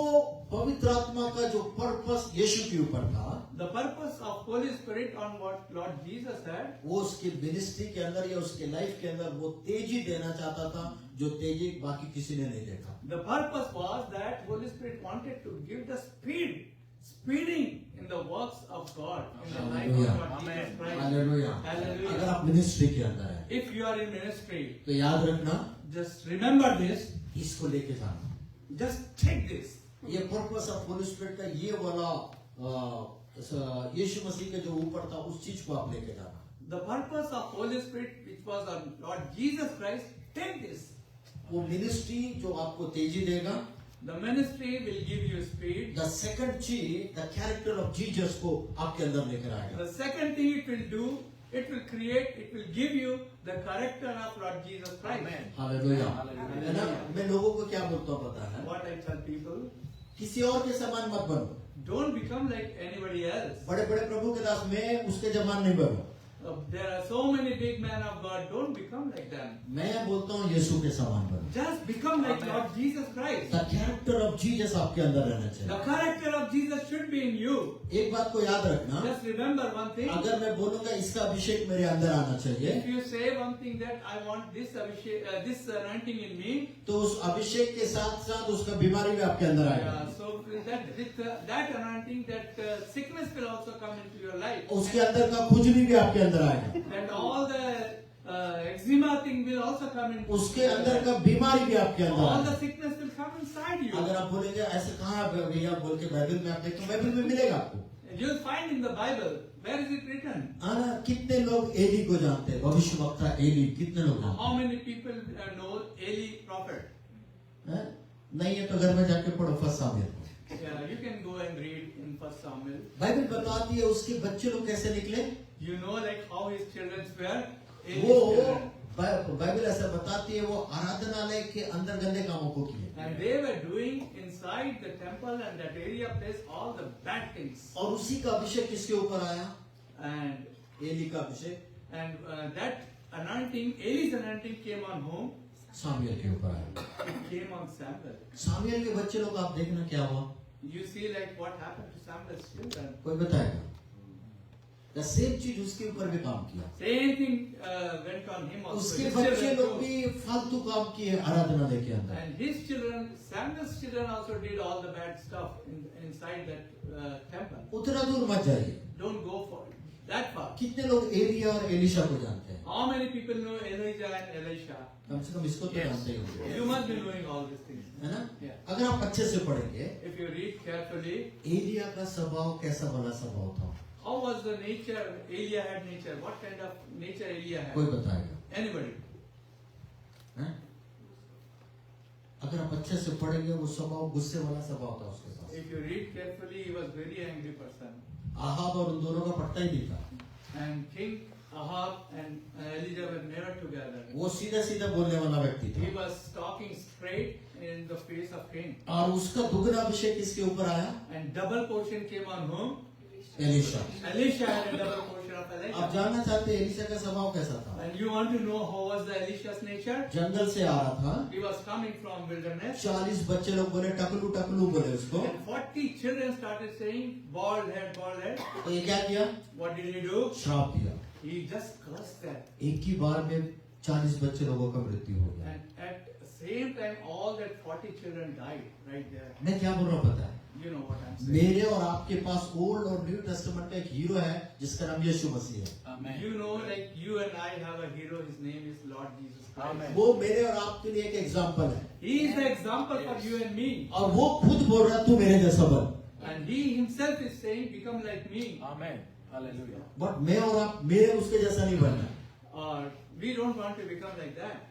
पवित्र आत्मा का जो पर्पस यीशु के ऊपर था, The purpose of Holy Spirit on what Lord Jesus had, वो उसके मिनिस्ट्री के अंदर या उसके लाइफ के अंदर वो तेजी देना चाहता था जो तेजी बाकी किसी ने नहीं देखा। the purpose was that Holy Spirit wanted to give the speeding in the works of God in the life of Lord Jesus Christ. Hallelujah. Hallelujah. अगर आप मिनिस्ट्री के अंदर है If you are in ministry, तो याद रखना, just remember this. इसको लेके जाना। Just take this. ये पर्पस ऑफ होली स्पिरिट का ये वाला यीशु मसीह के जो ऊपर था उस चीज को आप लेके जाना। The purpose of Holy Spirit, which was on Lord Jesus Christ, take this. वो मिनिस्ट्री जो आपको तेजी देगा, The ministry will give you speed. The second चीज द कैरेक्टर ऑफ जीसस को आपके अंदर लेकर आएगा। The second thing it will do, it will give you the character of Lord Jesus Christ. Hallelujah. है ना, मैं लोगों को क्या बोलता हूँ पता है, What I tell people, किसी और के समान मत बनो। don't become like anybody else. बड़े बड़े प्रभु के दास, मैं उसके जमान नहीं बनूं। There are so many big men of God, don't become like them. मैं बोलता हूँ यीशु के समान बनो। Just become like Lord Jesus Christ. The character of Jesus आपके अंदर रहना The चाहिए। character of Jesus should be in you. एक बात को याद रखना, Just remember one thing. अगर मैं बोलूंगा इसका अभिषेक मेरे अंदर आना चाहिए, If you say one thing that I want this this anointing in me, तो उस अभिषेक के साथ साथ उसका बीमारी भी आपके अंदर आएगा। so that with that anointing, that sickness will also come into your life. उसके अंदर का खुजली भी आपके अंदर आएगा। And all the eczema thing will also come in. उसके अंदर का बीमारी भी आपके अंदर All the आएगा। sickness will come inside you. अगर आप बोलेंगे ऐसे कहाँ है भैया बोल के बाइबल में आप देखो, बाइबल में मिलेगा आपको। You'll find in the Bible. Where is it written? आना, कितने लोग एली को जानते हैं, भविष्यवक्ता एली, कितने लोग जानते How many people know Eli prophet? हैं? नहीं है तो घर में जाके पढ़ो first Samuel. Yeah, you can go and read in First Samuel. Bible बताती है उसके बच्चे लोग कैसे निकले। You know like how his children were. Eli's वो children. बाइबल ऐसा बताती है वो आराधनालय के अंदर गंदे कामों को किए, And they were doing inside the temple and that area place all the bad things. और उसी का अभिषेक किसके ऊपर आया, And एली का अभिषेक that anointing, Eli's anointing came on whom? Samuel के ऊपर आया। It came on Samuel. Samuel के बच्चे लोग आप देखना क्या हुआ, You see like what happened to Samuel's children. कोई बताएगा। द सेम चीज उसके ऊपर भी काम किया, Same thing went on him also. उसके His बच्चे children लोग too. भी फालतू काम किए आराधनालय के अंदर। And his children, Samuel's children also did all the bad stuff inside that temple. उतना दूर मत जाइए। Don't go for that far. कितने लोग एलिया और एलिशा को जानते हैं, How many people know Elijah and Elisha? कम से कम इसको तो जानते ही होंगे, You must be knowing all these things. है ना। Yeah. अगर आप अच्छे से पढ़ेंगे, If you read carefully, Elia का स्वभाव कैसा भला स्वभाव था, how was the nature? Elia had nature. What kind of nature Elia had? कोई बताएगा, Anybody? हैं? अगर आप अच्छे से पढ़ेंगे वो स्वभाव गुस्से वाला स्वभाव था उसके पास। If you read carefully, he was very angry person. Ahab और उन दोनों का पट्टा ही नहीं था, And King Ahab and Elijah were never together. वो सीधा सीधा बोलने वाला व्यक्ति He था, was talking straight in the face of king. और उसका दुगना अभिषेक किसके ऊपर आया, And double portion came on whom? Elisha. Elisha had a double portion of आप Elisha. जानना चाहते हैं एलिशा का स्वभाव कैसा था, And you want to know how was the Elisha's nature? जंगल से आ रहा था, He was coming from wilderness. 40 बच्चे लोग बोले टकलू टकलू बोले उसको, And 40 children started saying, bald head, bald head. तो ये क्या किया, What did he do? श्राप दिया। He just cursed them. एक ही बार में 40 बच्चे लोगों का मृत्यु हो गया। And at the same time, all that 40 children died right there. मैं क्या बोल रहा हूँ पता है, You know what I'm saying. मेरे और आपके पास ओल्ड और न्यू टेस्टामेंट का एक हीरो है जिसका नाम यीशु मसीह है। You know, like you and I have a hero. His name is Lord Jesus Christ. Amen. वो मेरे और आपके लिए एक एग्जाम्पल है, He is the example for you and me. और वो खुद बोल रहा है तू मेरे जैसा बन। And he himself is saying, become like me. Amen. Hallelujah. But मैं और आप मेरे उसके जैसा नहीं बनना। Or we don't want to become like that.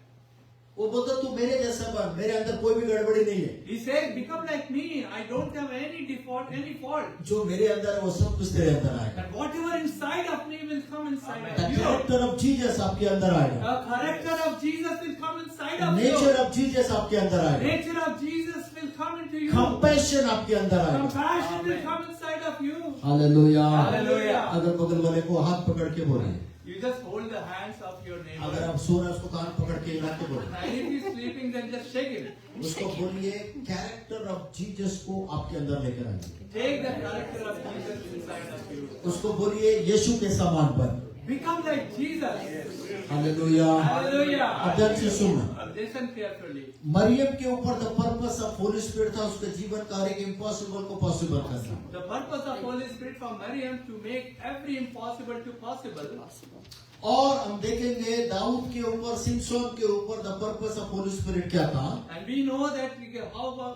वो बोलता तू मेरे जैसा बन, मेरे अंदर कोई भी गड़बड़ी नहीं है, He says, become like me. I don't have any default, any fault. जो मेरे अंदर है वो सब कुछ तेरे अंदर आएगा। And whatever inside of me will come inside the of you. Character of Jesus आपके अंदर आएगा, The character of Jesus will come inside of nature you. Of Jesus आपके अंदर आएगा, Nature of Jesus will come into you. Compassion आपके अंदर आएगा। Compassion will come inside of you. Hallelujah. Hallelujah. अगर बगल वाले को हाथ पकड़ के बोलिए, You just hold the hands of your अगर neighbor. आप सो रहे हैं उसको कान पकड़ के हिला के बोलिए, And if he's sleeping, then just shake him. उसको बोलिए कैरेक्टर ऑफ जीसस को आपके अंदर लेकर आइए, Take the character of Jesus inside of you. उसको बोलिए यीशु के समान बन। Become like Jesus. Hallelujah. Hallelujah. अब ध्यान से सुनना, Listen carefully. मरियम के ऊपर the purpose of Holi spirit था उसके जीवन का हर एक इम्पॉसिबल को पॉसिबल करना। The purpose of Holy Spirit for Maryam to make every impossible to possible. और हम देखेंगे दाऊद के ऊपर, सिमसोन के ऊपर the purpose of Holi spirit क्या था, And we know that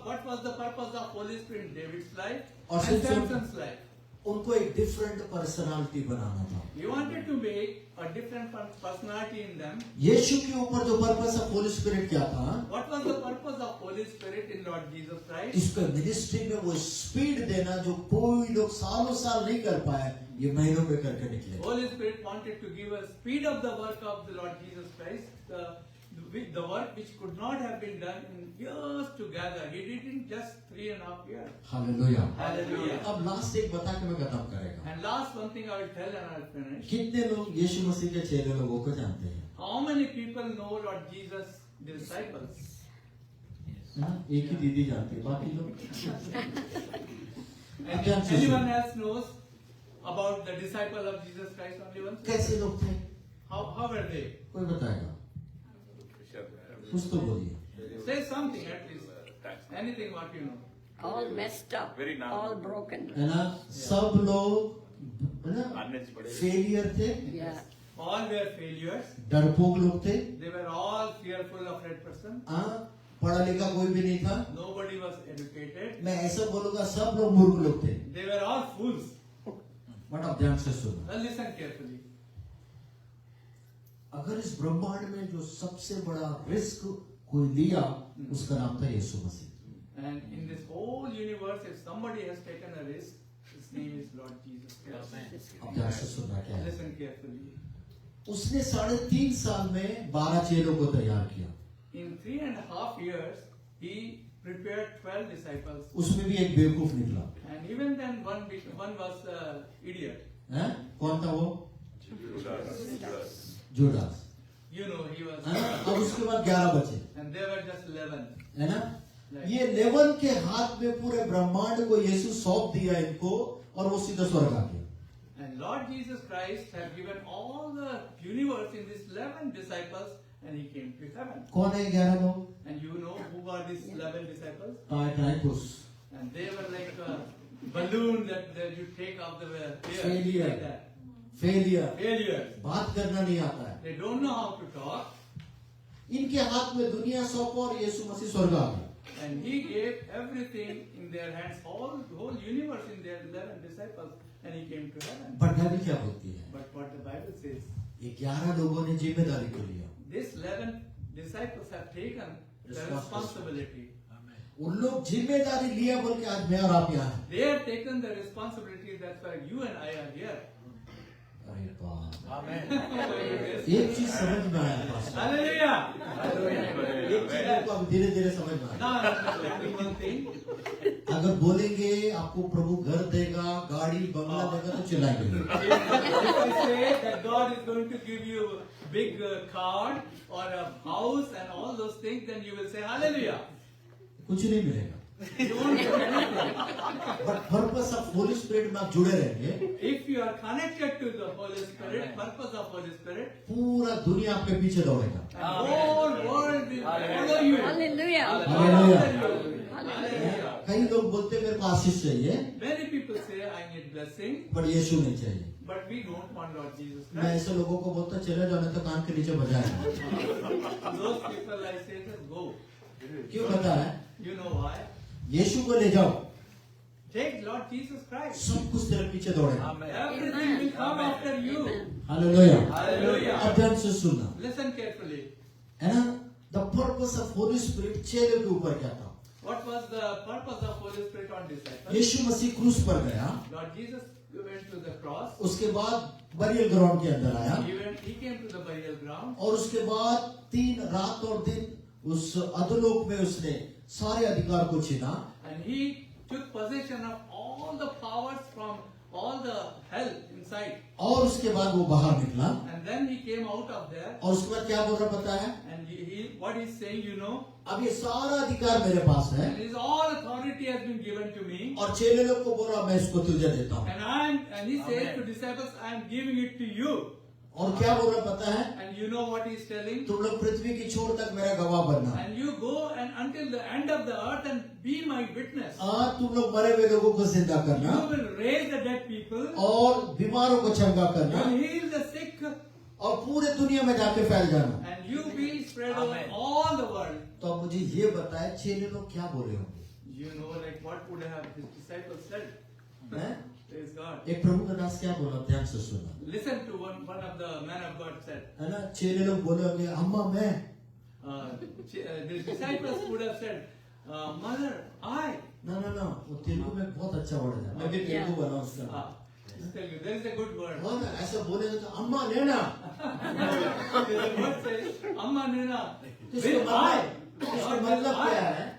what was the purpose of Holy Spirit in David's life और and सिमसोन Samson's life. उनको एक डिफरेंट पर्सनालिटी बनाना था। He wanted to make a different personality in them. यीशु के ऊपर जो purpose of Holi spirit क्या था, What was the purpose of Holy Spirit in Lord Jesus Christ? इसको मिनिस्ट्री में वो स्पीड देना जो कोई लोग सालों साल नहीं कर पाए, ये महीनों में करके निकले। Holy Spirit wanted to give a speed of the work of the Lord Jesus Christ, the work which could not have been done in years together. He did it in just 3.5 years. Hallelujah. Hallelujah. अब last एक बता के मैं खत्म करेगा। And last one thing I will tell and I will finish. कितने लोग यीशु मसीह के चेले लोगों को जानते हैं? How many people know Lord Jesus' disciples? हाँ, एक ही दीदी जानती है, बाकी लोग Anyone else knows about the disciple of Jesus Christ? Only one? कैसे लोग थे? How were they? कोई बताएगा? कुछ तो बोलिए। Say something at least. Anything what you know. All messed up, Very narrow. all broken. है ना? सब लोग है ना? फेलियर थे, Yeah. All were failures. डरपोक लोग थे, They were all fearful, afraid person. हाँ, पढ़ा लिखा कोई भी नहीं था। Nobody was educated. मैं ऐसा बोलूंगा सब लोग मूर्ख लोग थे। They were all fools. But आप ध्यान से सुनो, Now listen carefully. अगर इस ब्रह्मांड में जो सबसे बड़ा रिस्क कोई लिया, उसका नाम था यीशु मसीह। And in this whole universe, if somebody has taken a risk, his name is Lord Jesus Christ. आप ध्यान से सुनना क्या है? Listen carefully. उसने 3.5 साल में 12 चेलों को तैयार किया। In 3.5 years, he prepared 12 disciples. उसमें भी एक बेवकूफ निकला, And even then, one was idiot. हैं? कौन था वो? Judas. You know, he was. है ना? अब उसके बाद 11 बचे, And they were just 11. है ना? ये 11 के हाथ में पूरे ब्रह्मांड को यीशु सौंप दिया इनको, और वो सीधा स्वर्ग आ गया। And Lord Jesus Christ had given all the universe in these 11 disciples, and he came to heaven. कौन है 11 लोग? And you know who are these 11 disciples? Titus, And they were like a balloon that you take off the air. Failure. Like that. Failure, Failures. बात करना नहीं आता है। They don't know how to talk. इनके हाथ में दुनिया सौंपा और यीशु मसीह स्वर्ग आ गया। And he gave everything in their hands, the whole universe in their 11 disciples, and he came to heaven. But Bible क्या बोलती है? But what the Bible says, ये 11 लोगों ने जिम्मेदारी को लिया। these 11 disciples have taken the responsibility. उन लोग जिम्मेदारी लिया बोल के आज मैं और आप यहाँ हैं। They have taken the responsibility. That's why you and I are here. अरे बाप, Hallelujah. एक चीज समझ में आया पास्टर। एक चीज आपको अब धीरे धीरे समझ में आया। Now I'm understanding one thing. अगर बोलेंगे आपको प्रभु घर देगा, गाड़ी बंगला देगा, तो चिल्लाएंगे। If you say that God is going to give you a big car or a house and all those things, then you will say Hallelujah. कुछ नहीं मिलेगा। You won't get anything. But purpose of Holi spirit में आप जुड़े रहेंगे, If you are connected to the Holy Spirit, purpose of Holy Spirit, पूरा दुनिया आपके पीछे दौड़ेगा। and whole world will follow you. Hallelujah. Hallelujah. कई लोग बोलते हैं मेरे को आशीष चाहिए, Many people say I need blessing, पर यीशु नहीं चाहिए। but we don't want Lord Jesus मैं Christ. ऐसे लोगों को बोलता चले जाने तो कान के नीचे बजाए। Those people I say just go. क्यों पता है? You know why? यीशु को ले जाओ, Take Lord Jesus Christ. सब कुछ तेरे पीछे दौड़ेगा। Everything will come after you. Hallelujah. Hallelujah. अब ध्यान से सुनना, Listen carefully. है ना? The purpose of Holi spirit चेले के ऊपर क्या था? What was the purpose of Holy Spirit on disciples? यीशु मसीह क्रूस पर गया, Lord Jesus went to the cross. उसके बाद बरियल ग्राउंड के अंदर आया, He came to the burial ground. और उसके बाद 3 रात और दिन उस अधोलोक में उसने सारे अधिकार को छीना, And he took possession of all the powers from all the hell inside. और उसके बाद वो बाहर निकला, And then he came out of there. और उसके बाद क्या बोल रहा पता है? And what he's saying, you know, अब ये सारा अधिकार मेरे पास है, and his all authority has been given to me. और चेले लोग को बोल रहा मैं इसको तुझे देता हूँ। And he says to disciples, I am giving it to you. और क्या बोल रहा पता है? And you know what he's telling? तुम लोग पृथ्वी की छोर तक मेरा गवाह बनना। And you go and until the end of the earth and be my witness. तुम लोग मरे हुए लोगों को जिंदा करना, You will raise the dead people. और बीमारों को चंगा You करना, will heal the sick. और पूरे दुनिया में जाके फैल जाना। And you be spread over all the world. तो अब मुझे ये बताए चेले लोग क्या बोले होंगे? You know, like what would have his disciples said? हैं? Praise God. एक प्रभु का दास क्या बोला, ध्यान से सुना, Listen to one of the man of God said. है ना। चेले लोग बोलोगे अम्मा मैं, The disciples would have said, Mother, I. ना ना ना, वो तेलुगु में बहुत अच्छा वर्ड है, मैं भी तेलुगु वाला उसका। Just tell you, there is a good word. हाँ ना, ऐसा बोलेगा तो अम्मा लेना, The word says, Amma Nena. इसका With I. मतलब क्या है?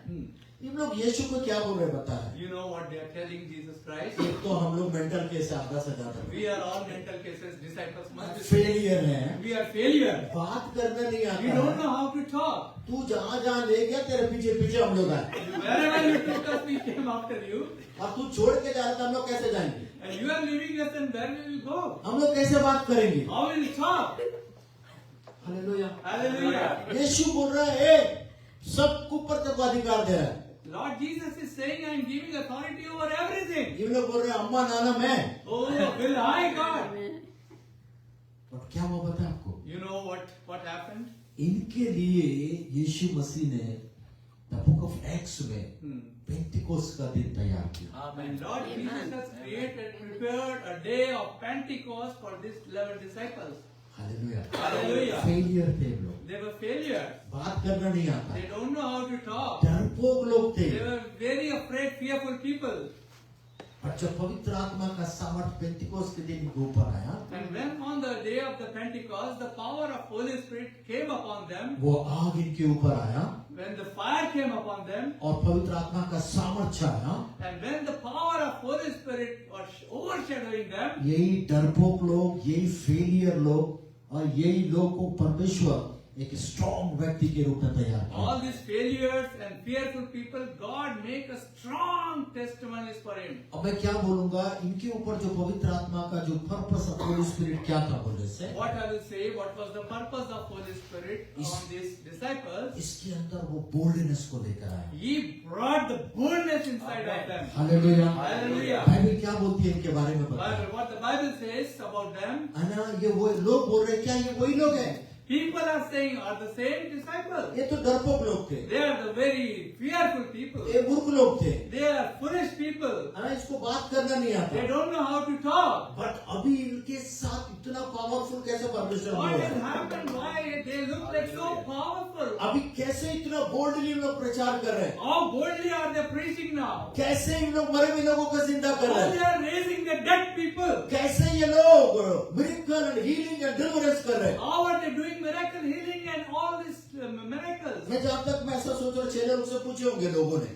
ये लोग यीशु को क्या बोल रहे बता है? You know what they are telling Jesus Christ? एक तो हम लोग मेंटल केस आधा से ज्यादा We are all mental cases. Disciples must be. Failure है, We are failure. बात करना नहीं आता We don't है। know how to talk. तू जहाँ जहाँ ले गया तेरे पीछे पीछे हम लोग आए, Wherever you took us, we came after you. और तू छोड़ के जा रहा था, हम लोग कैसे जाएंगे? And you are leaving us, and where will we go? हम लोग कैसे बात करेंगे? How will we talk? Hallelujah. Hallelujah. यीशु बोल रहा है सबको ऊपर तक अधिकार दे रहा है। Lord Jesus is saying, I am giving authority over everything. ये लोग बोल रहे हैं अम्मा नाना मैं, Oh, will I, God? और क्या हुआ पता है आपको? You know what happened? इनके लिए यीशु मसीह ने द बुक ऑफ एक्ट्स में पेंटिकोस्ट का दिन तैयार किया। And Lord Jesus has prepared a day of Pentecost for these 11 disciples. Hallelujah. Hallelujah. Failure थे लोग, They were failures. बात करना नहीं आता, They don't know how to talk. डरपोक लोग थे। They were very afraid, fearful people. और जब पवित्र आत्मा का सामर्थ पेंटिकोस्ट के दिन के ऊपर आया, And when on the day of the Pentecost, the power of Holy Spirit came upon them, वो आग इनके ऊपर आया when the fire came upon them, और पवित्र आत्मा का सामर्थ आया, and when the power of Holy Spirit was overshadowing them, यही डरपोक लोग, यही फेलियर लोग और यही लोग को परमेश्वर एक स्ट्रॉन्ग व्यक्ति के रूप में तैयार किया। all these failures and fearful people, God make a strong testimonies for Him. अब मैं क्या बोलूंगा, इनके ऊपर जो पवित्र आत्मा का जो पर्पस ऑफ होली स्पिरिट क्या था बोलने से, What I will say, what was the purpose of Holy Spirit on these disciples? इसके अंदर वो बोल्डनेस को लेकर आया। He brought the boldness inside of them. Hallelujah. Hallelujah. Bible क्या बोलती है इनके बारे में बताओ। Bible, what the Bible says about them, है ना, ये वो लोग बोल रहे हैं, क्या ये वही लोग हैं? people are saying are the same disciples. ये तो डरपोक लोग थे, They are the very fearful people. ये मूर्ख लोग थे, They are foolish people. है ना, इसको बात करना नहीं आता। They don't know how to talk. But अभी इनके साथ इतना पावरफुल कैसे परमेश्वर What हुआ has है? happened? Why they look like so powerful? अभी कैसे इतना बोल्डली लोग प्रचार कर रहे हैं? How boldly are they preaching now? कैसे इन लोग मरे हुए लोगों को जिंदा कर How रहे they हैं? are raising the dead people? कैसे ये लोग miracle and healing and deliverance कर रहे हैं? How are they doing miracle healing and all these miracles? मैं जब तक मैं ऐसा सोच रहा, चेले लोग से पूछे होंगे लोगों ने,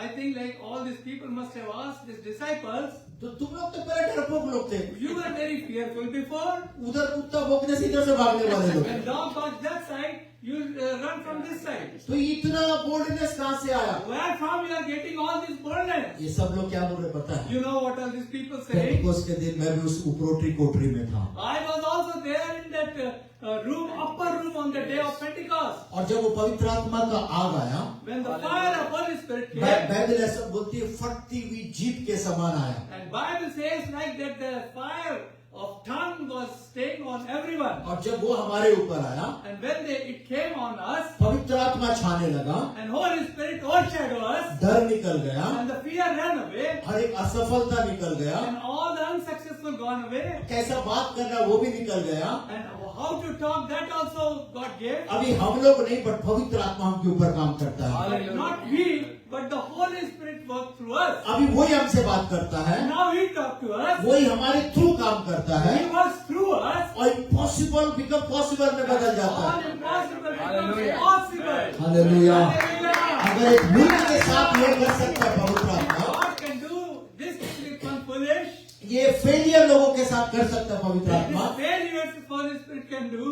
I think like all these people must have asked these disciples, तो तुम लोग तो पहले डरपोक लोग थे, you were very fearful before. उधर कुत्ता भौंकने से इधर से भागने वाले लोग, When dog barks that side, you run from this side. तो इतना बोल्डनेस कहाँ से आया? Where from you are getting all this boldness? ये सब लोग क्या बोल रहे पता है? You know what all these people say? Pentecost के दिन मैं भी उस उपरोटी कोठरी में था, I was also there in that room, upper room on the day of Pentecost. और जब वो पवित्र आत्मा का आग आया, When the fire of Holy Spirit came, Bible ऐसा बोलती है फटती हुई जीप के समान आया, and Bible says like that the fire of tongue was staying on everyone. और जब वो हमारे ऊपर आया, And when it came on us, पवित्र आत्मा छाने लगा, and Holy Spirit overshadowed us, डर निकल गया, and the fear ran away, हर एक असफलता निकल गया, and all the unsuccessful gone away, कैसा बात करना वो भी निकल गया। and how to talk that also God gave. अभी हम लोग नहीं, बट पवित्र आत्मा हमके ऊपर काम करता है। But not we, but the Holy Spirit worked through us. अभी वही हमसे बात करता है, And now He talked to us. वही हमारे थ्रू काम करता है, He was through us. और इम्पॉसिबल बिकम पॉसिबल में बदल जाता All है। impossible becomes Hallelujah. possible. Hallelujah. Hallelujah. अगर एक मूर्ख के साथ ये कर सकता है पवित्र आत्मा, God can do this with one foolish. ये फेलियर लोगों के साथ कर सकता है पवित्र आत्मा। This failures the Holy Spirit can do.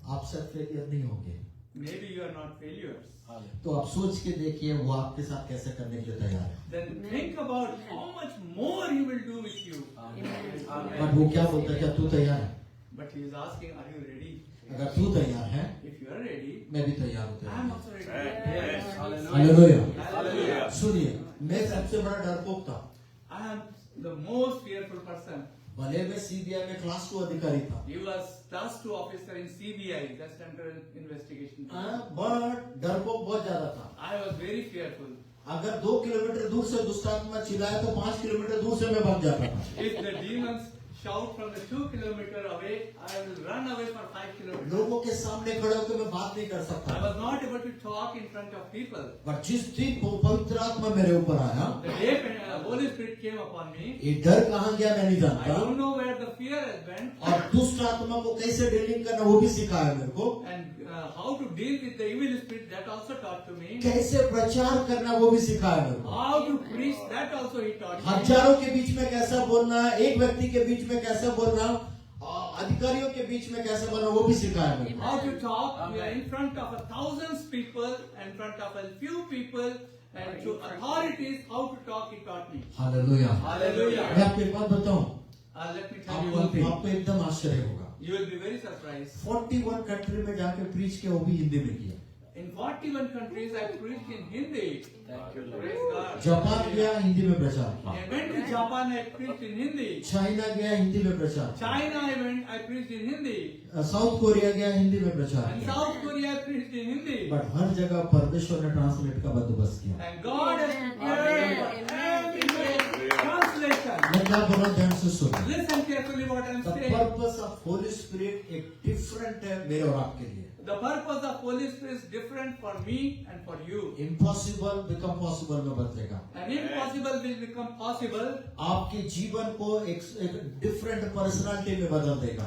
आप सब फेलियर नहीं होंगे, Maybe you are not failures. तो आप सोच के देखिए वो आपके साथ कैसे करने के लिए तैयार है। Then think about how much more He will do with you. But वो क्या बोलता है, क्या तू तैयार है? But He is asking, are you ready? अगर तू तैयार है, If you are ready, मैं भी तैयार हूँ I तेरे am लिए। also ready. Yes. Hallelujah. Hallelujah. सुनिए, मैं सबसे बड़ा डरपोक था, I am the most fearful person. भले मैं सीबीआई में क्लास 2 अधिकारी था, He was class 2 officer in CBI, that's Central Investigation. But डरपोक बहुत ज्यादा था। I was very fearful. अगर 2 किलोमीटर दूर से दुष्ट आत्मा चिल्लाए तो 5 किलोमीटर दूर से मैं भाग जाता था। If the demons shout from the 2 kilometer away, I will run away for 5 kilometers. लोगों के सामने खड़े होकर मैं बात नहीं कर सकता। I was not able to talk in front of people. पर जिस दिन वो पवित्र आत्मा मेरे ऊपर आया, The day when the Holy Spirit came upon me, ये डर कहाँ गया मैं नहीं I जानता, don't know where the fear has went और दुष्ट आत्मा को कैसे डीलिंग करना वो भी सिखाया मेरे को, and how to deal with the evil spirit, that also taught to me. कैसे प्रचार करना वो भी सिखाया मेरे को, How to preach, that also he taught me. हजारों के बीच में कैसे बोलना, एक व्यक्ति के बीच में कैसे बोलना, अधिकारियों के बीच में कैसे बोलना वो भी सिखाया मेरे को। How to talk in front of 1,000 people, in front of a few people, and to authorities, how to talk, he taught me. Hallelujah. Hallelujah. मैं आपको एक बात बताऊं, Let me tell you one thing. आपको एकदम आश्चर्य होगा। You will be very surprised. 41 country में जाके प्रीच किया, वो भी हिंदी में किया। In 41 countries, I preached in Hindi. Thank you, Lord. Praise God. Japan गया, हिंदी में प्रचार किया। I went to Japan, I preached in Hindi. China गया, हिंदी में प्रचार किया। China, I preached in Hindi. South Korea गया, हिंदी में प्रचार And किया। South Korea, I preached in Hindi. But हर जगह परमेश्वर ने ट्रांसलेट का बंदोबस्त किया। And God has prepared every translation. मैं क्या बोल रहा हूँ, ध्यान से सुनो। Listen carefully what I'm The saying. purpose of Holy Spirit एक डिफरेंट है मेरे और आपके लिए। The purpose of Holy Spirit is different for me and for you. Impossible become possible में बदलेगा। And impossible will become possible. आपके जीवन को एक डिफरेंट पर्सनालिटी में बदल देगा।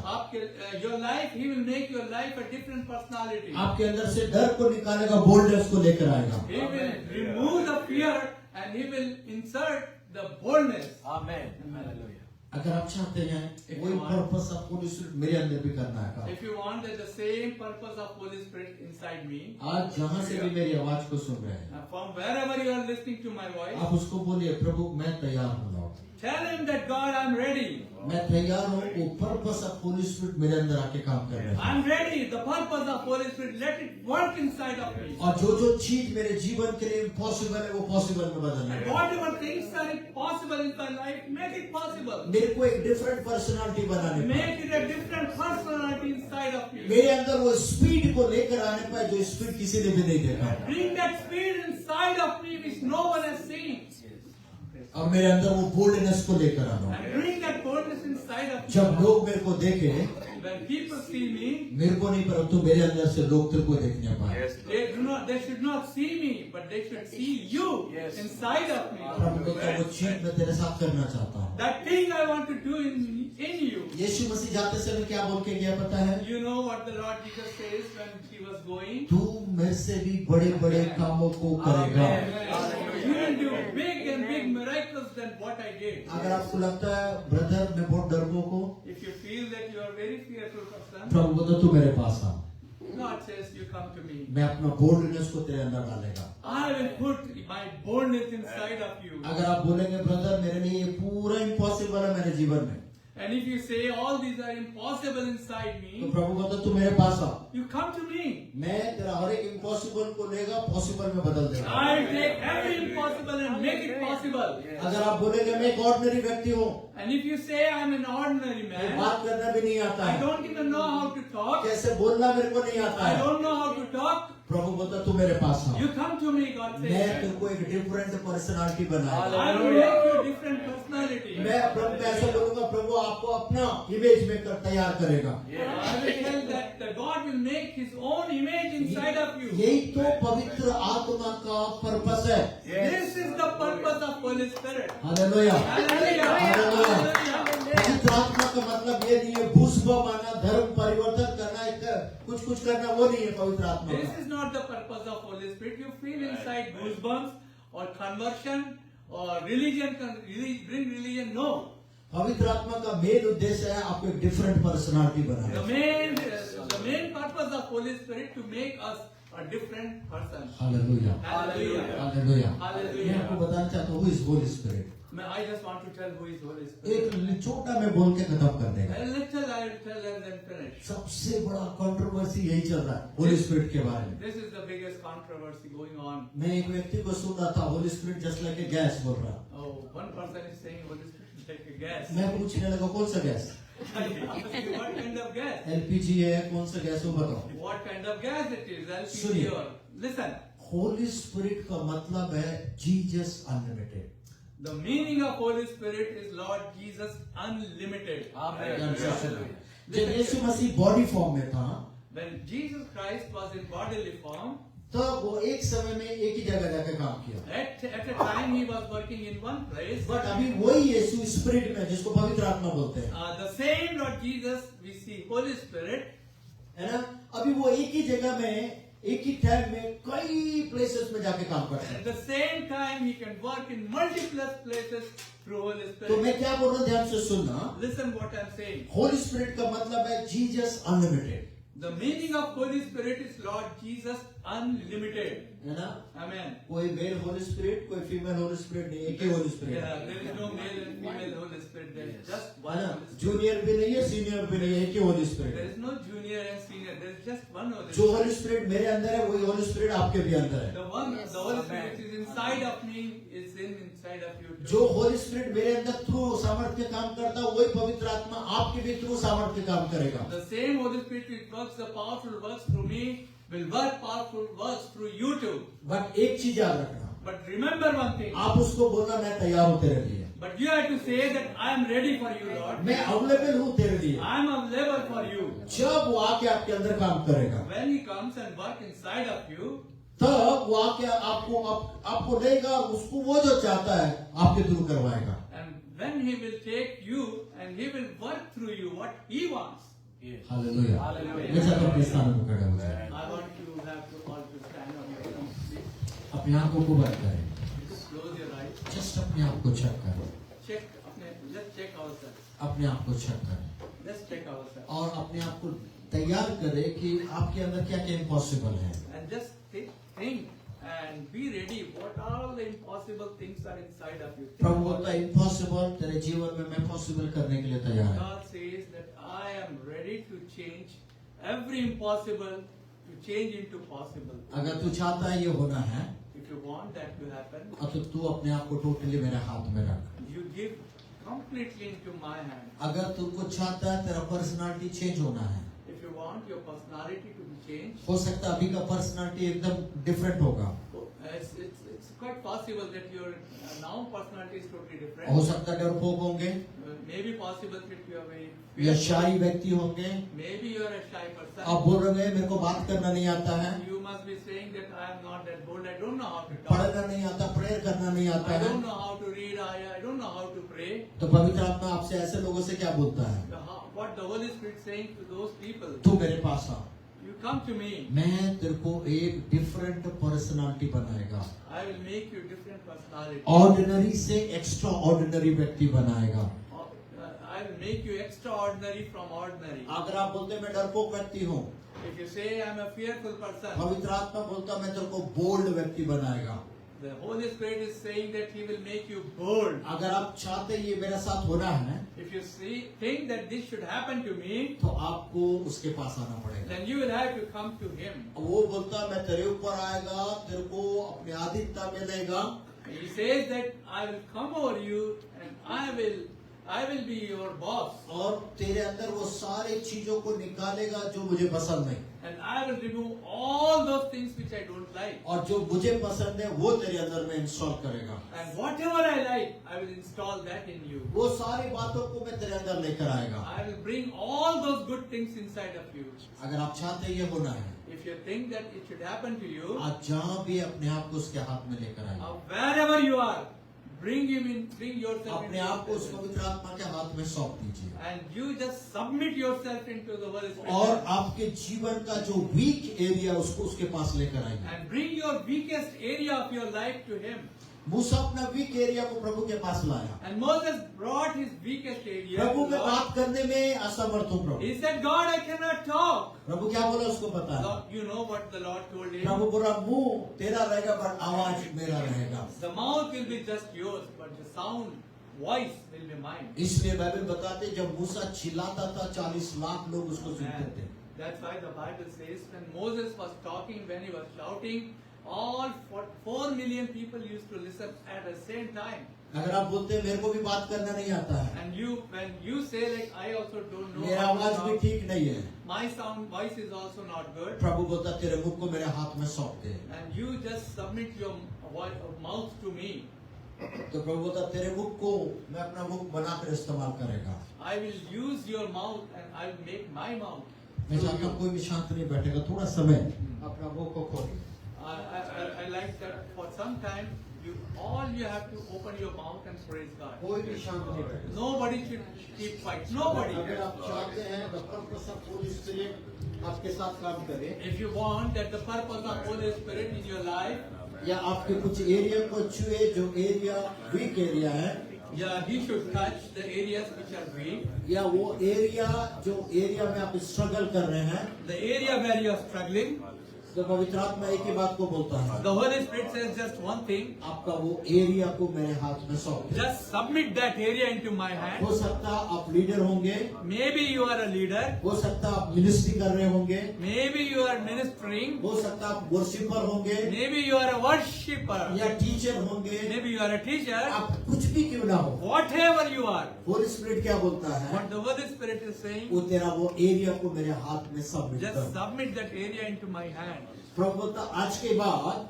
Your life, He will make your life a different personality. आपके अंदर से डर को निकालेगा, बोल्डनेस को लेकर आएगा। He will remove the fear and He will insert the boldness. Amen. Hallelujah. अगर आप चाहते हैं वही पर्पस ऑफ होली स्पिरिट मेरे अंदर भी करना है, If you want that the same purpose of Holy Spirit inside me, आज जहाँ से भी मेरी आवाज को सुन रहे हैं, from wherever you are listening to my voice, आप उसको बोलिए, प्रभु मैं तैयार हूँ Lord, tell Him that God, I'm ready. मैं तैयार हूँ, वो पर्पस ऑफ होली स्पिरिट मेरे अंदर आके काम कर रहे हैं। I'm ready. The purpose of Holy Spirit, let it work inside of me. और जो चीज मेरे जीवन के लिए इम्पॉसिबल है वो पॉसिबल में बदलना And है। whatever things are impossible in my life, make it possible. मेरे को एक डिफरेंट पर्सनालिटी बनाने पाए, Make it a different personality inside of me. मेरे अंदर वो स्पीड को लेकर आने पाए जो स्पीड किसी ने भी नहीं देखा, Bring that speed inside of me which no one has seen. और मेरे अंदर वो बोल्डनेस को लेकर आना। And bring that boldness inside of me. जब लोग मेरे को देखे, When people see me, मेरे को नहीं परंतु मेरे अंदर से लोग तेरे को देखने पाए। Yes, they should not see me, but they should see you Yes. inside of me. प्रभु को वो चीज मैं तेरे साथ करना चाहता हूँ। That thing I want to do in you. यीशु मसीह जाते समय क्या बोल के गया पता है? You know what the Lord Jesus says when He was going? तू मेरे से भी बड़े बड़े कामों को करेगा। You will do big and big miracles than what I did. अगर आपको लगता है ब्रदर मैं बहुत डरपोक हूँ, If you feel that you are very fearful person, प्रभु को तो तू मेरे पास आ, God says you come to me. मैं अपना बोल्डनेस को तेरे अंदर डालेगा। I will put my boldness inside of you. अगर आप बोलेंगे ब्रदर मेरे लिए ये पूरा इम्पॉसिबल है मेरे जीवन में, And if you say all these are impossible inside तो me, प्रभु को तो तू मेरे पास आ, you come to me. मैं तेरा हर एक इम्पॉसिबल को लेगा पॉसिबल में बदल देगा। I will take every impossible and make it possible. अगर आप बोलेंगे मैं एक ऑर्डिनरी व्यक्ति हूँ, And if you say I'm an ordinary मुझे man, बात करना भी नहीं आता I है, don't even know how to talk, कैसे बोलना मेरे को नहीं आता I है, don't know how to talk, प्रभु बोलता तू मेरे पास आ, you come to me, God मैं says. तेरे को एक डिफरेंट पर्सनालिटी बनाऊंगा। I will make you a different personality. मैं प्रभु को ऐसा बोलूंगा, प्रभु आपको अपना इमेज में तैयार करेगा। I will tell that the God will make His own image inside of you. यही तो पवित्र आत्मा का पर्पस है। This is the purpose of Holy Spirit. Hallelujah. Hallelujah. Hallelujah. Hallelujah. पवित्र आत्मा का मतलब ये नहीं है भूस्वभाव आना, धर्म परिवर्तन करना, कुछ करना, वो नहीं है पवित्र आत्मा This का। is not the purpose of Holy Spirit. You feel inside goosebumps or conversion or religion, bring religion. No. पवित्र आत्मा का मेन उद्देश्य है आपको एक different personality The banana. main purpose of Holy Spirit to make us a different person. Hallelujah. Hallelujah. Hallelujah. Hallelujah. मैं आपको बताना चाहता हूँ इस Holi spirit. I just want to tell who is Holy Spirit. एक छोटा मैं बोल के खत्म कर देगा। A little I will tell and then finish. सबसे बड़ा कंट्रोवर्सी यही चल रहा है होली स्पिरिट के बारे में। This is the biggest controversy going on. मैं एक व्यक्ति को सुन रहा था, Holi spirit just like a gas बोल रहा। Oh, one person is saying Holy Spirit is like a gas. मैं पूछने लगा कौन सा gas? I asked you what kind of gas? LPG है, कौन सा गैस हो बताओ। What kind of gas it is? LPG सुनिए। or listen. होली स्पिरिट का मतलब है Jesus unlimited. The meaning of Holy Spirit is Lord Jesus Unlimited. Amen. जब यीशु मसीह बॉडी फॉर्म में था, When Jesus Christ was in bodily form, तब वो एक समय में एक ही जगह जाकर काम किया। at a time he was working in one place. But अभी वही यीशु स्पिरिट में, जिसको पवित्र आत्मा बोलते हैं, The same Lord Jesus, we see Holy Spirit, है ना, अभी वो एक ही जगह में एक ही टाइम में कई प्लेसेस में जाके काम करते at हैं। the same time he can work in multiple places through Holy तो Spirit. मैं क्या बोल रहा हूँ, ध्यान से सुनना। Listen what I'm saying. Holi spirit का मतलब है Jesus unlimited, The meaning of Holy Spirit is Lord Jesus Unlimited. है ना। Amen. कोई मेल होली स्पिरिट, कोई फीमेल होली स्पिरिट नहीं, एक ही होली स्पिरिट Yeah, है। there is no male and female Holy Spirit. There is just one है ना, Holy Spirit. जूनियर भी नहीं है, सीनियर भी नहीं है, एक ही होली स्पिरिट There है। is no junior and senior. There is just one Holy जो Spirit. होली स्पिरिट मेरे अंदर है, वही होली स्पिरिट आपके भी अंदर है। The Holy Spirit is inside of me, is inside of you too. जो होली स्पिरिट मेरे अंदर थ्रू सामर्थ्य काम करता है, वही पवित्र आत्मा आपके भी थ्रू सामर्थ्य काम करेगा। The same Holy Spirit which works the powerful works through me will work powerful works through you too. But एक चीज याद रखना, But remember one thing. आप उसको बोलना मैं तैयार हूँ तेरे लिए, But you have to say that I am ready for you, Lord. मैं अवेलेबल हूँ तेरे लिए। I am available for you. जब वो आके आपके अंदर काम करेगा, When He comes and work inside of you, तब वो आके आपको लेगा, उसको वो जो चाहता है आपके थ्रू करवाएगा। and when He will take you and He will work through you what He wants. Hallelujah. Hallelujah. मैं चाहता हूँ अपने स्थान में खड़े हो जाएं। I want you have to all to stand on your feet, please. अपने आंखों को बंद करें, Just close your eyes. Just अपने आप को चेक करें, Let's check ourselves. अपने आप को चेक करें Let's check ourselves. और अपने आप को तैयार करें कि आपके अंदर क्या क्या इम्पॉसिबल है। And just think and be ready. What all the impossible things are inside of you. Think Prabhu about बोलता it. है इम्पॉसिबल तेरे जीवन में मैं पॉसिबल करने के लिए तैयार है। God says that I am ready to change every impossible to change into possible. अगर तू चाहता है ये होना है, If you want that to happen, तो तू अपने आप को टोटली मेरे हाथ में रख। you give completely into my hand. अगर तुमको चाहता है तेरा पर्सनालिटी चेंज होना है, If you want your personality to be changed, हो सकता है अभी का पर्सनालिटी एकदम डिफरेंट होगा, it's quite possible that your now personality is totally हो different. सकता है डरपोक होंगे Maybe possible that you are very या fearful. शाही व्यक्ति होंगे। Maybe you are a shy person. आप बोल रहे हैं मेरे को बात करना नहीं आता है, You must be saying that I am not that bold. I don't know how to talk. पढ़ना नहीं आता, प्रेयर करना नहीं आता I है। don't know how to read. I don't know how to pray. तो पवित्र आत्मा आपसे ऐसे लोगों से क्या बोलता है, What the Holy Spirit is saying to those people? तू मेरे पास आ, You come to me. मैं तेरे को एक डिफरेंट पर्सनालिटी बनाएगा, I will make you different personality. Ordinary से एक्स्ट्रा ऑर्डिनरी व्यक्ति बनाएगा। I will make you extraordinary from ordinary. अगर आप बोलते हैं मैं डरपोक व्यक्ति हूँ, If you say I am a fearful person, पवित्र आत्मा बोलता मैं तेरे को बोल्ड व्यक्ति बनाएगा। the Holy Spirit is saying that He will make you bold. अगर आप चाहते ये मेरे साथ होना है, If you think that this should happen to me, तो आपको उसके पास आना पड़ेगा। then you will have to come to Him. वो बोलता मैं तेरे ऊपर आएगा, तेरे को अपनी आदित्य मिलेगा, He says that I will come over you and I will be your boss. और तेरे अंदर वो सारी चीजों को निकालेगा जो मुझे पसंद नहीं, And I will remove all those things which I don't like. और जो मुझे पसंद है वो तेरे अंदर में इंस्टॉल करेगा। And whatever I like, I will install that in you. वो सारी बातों को मैं तेरे अंदर लेकर आएगा। I will bring all those good things inside of you. अगर आप चाहते ये होना है, If you think that it should happen to you, आज जहाँ भी अपने आप को उसके हाथ में लेकर आइए, wherever you are, bring yourself अपने into आप को उस His presence. पवित्र आत्मा के हाथ में सौंप दीजिए, And you just submit yourself into the Holy Spirit. और आपके जीवन का जो वीक एरिया उसको उसके पास लेकर आइए। And bring your weakest area of your life to Him. मूसा अपना वीक एरिया को प्रभु के पास लाया। And Moses brought his weakest area. to प्रभु में God. बात करने में असमर्थ हूँ प्रभु। He said, God, I cannot talk. प्रभु क्या बोला उसको पता है? Lord, you know what the Lord told him. प्रभु बोला मुंह तेरा रहेगा पर आवाज मेरा रहेगा। The mouth will be just yours, but the sound, voice will be mine. इसलिए बाइबल बताते जब मूसा चिल्लाता था 40 लाख लोग उसको सुनते थे। And that's why the Bible says when Moses was talking, when he was shouting, all 4 million people used to listen at the same time. अगर आप बोलते हैं मेरे को भी बात करना नहीं आता है, and when you say like I also don't know मेरा how to आवाज भी talk, ठीक नहीं है, my voice is also not good, प्रभु बोलता तेरे मुख को मेरे हाथ में सौंप दे। and you just submit your mouth to me, तो प्रभु बोलता तेरे मुख को मैं अपना मुख बनाकर इस्तेमाल करेगा। I will use your mouth and I will make my mouth. मैं चाहता हूँ कोई भी शांत नहीं बैठेगा, थोड़ा समय अपना मुख को खोलिए। I like that for some time all you have to open your mouth and praise God. कोई भी शांत नहीं बैठेगा। Nobody should keep quiet. Nobody. अगर आप चाहते हैं the purpose of Holy Spirit आपके साथ काम करे, If you want that the purpose of Holy Spirit in your life, या आपके कुछ एरिया को छुए जो एरिया वीक एरिया है, yeah, He should touch the areas which are weak, या वो एरिया जो एरिया में आप स्ट्रगल कर रहे हैं, the area where you are struggling. तो पवित्र आत्मा एक ही बात को बोलता है, The Holy Spirit says just one thing: आपका वो एरिया को मेरे हाथ में सौंप दो। just submit that area into my hand. हो सकता आप लीडर होंगे, Maybe you are a leader. हो सकता आप मिनिस्ट्री कर रहे होंगे, Maybe you are ministering. हो सकता आप वर्शिपर होंगे, Maybe you are a worshipper. या टीचर होंगे, Maybe you are a teacher. आप कुछ भी क्यों ना हो, Whatever you are, Holi spirit क्या बोलता है, what the Holy Spirit is saying, वो तेरा वो एरिया को मेरे हाथ में सबमिट just कर। submit that area into my hand. प्रभु बोलता आज के बाद,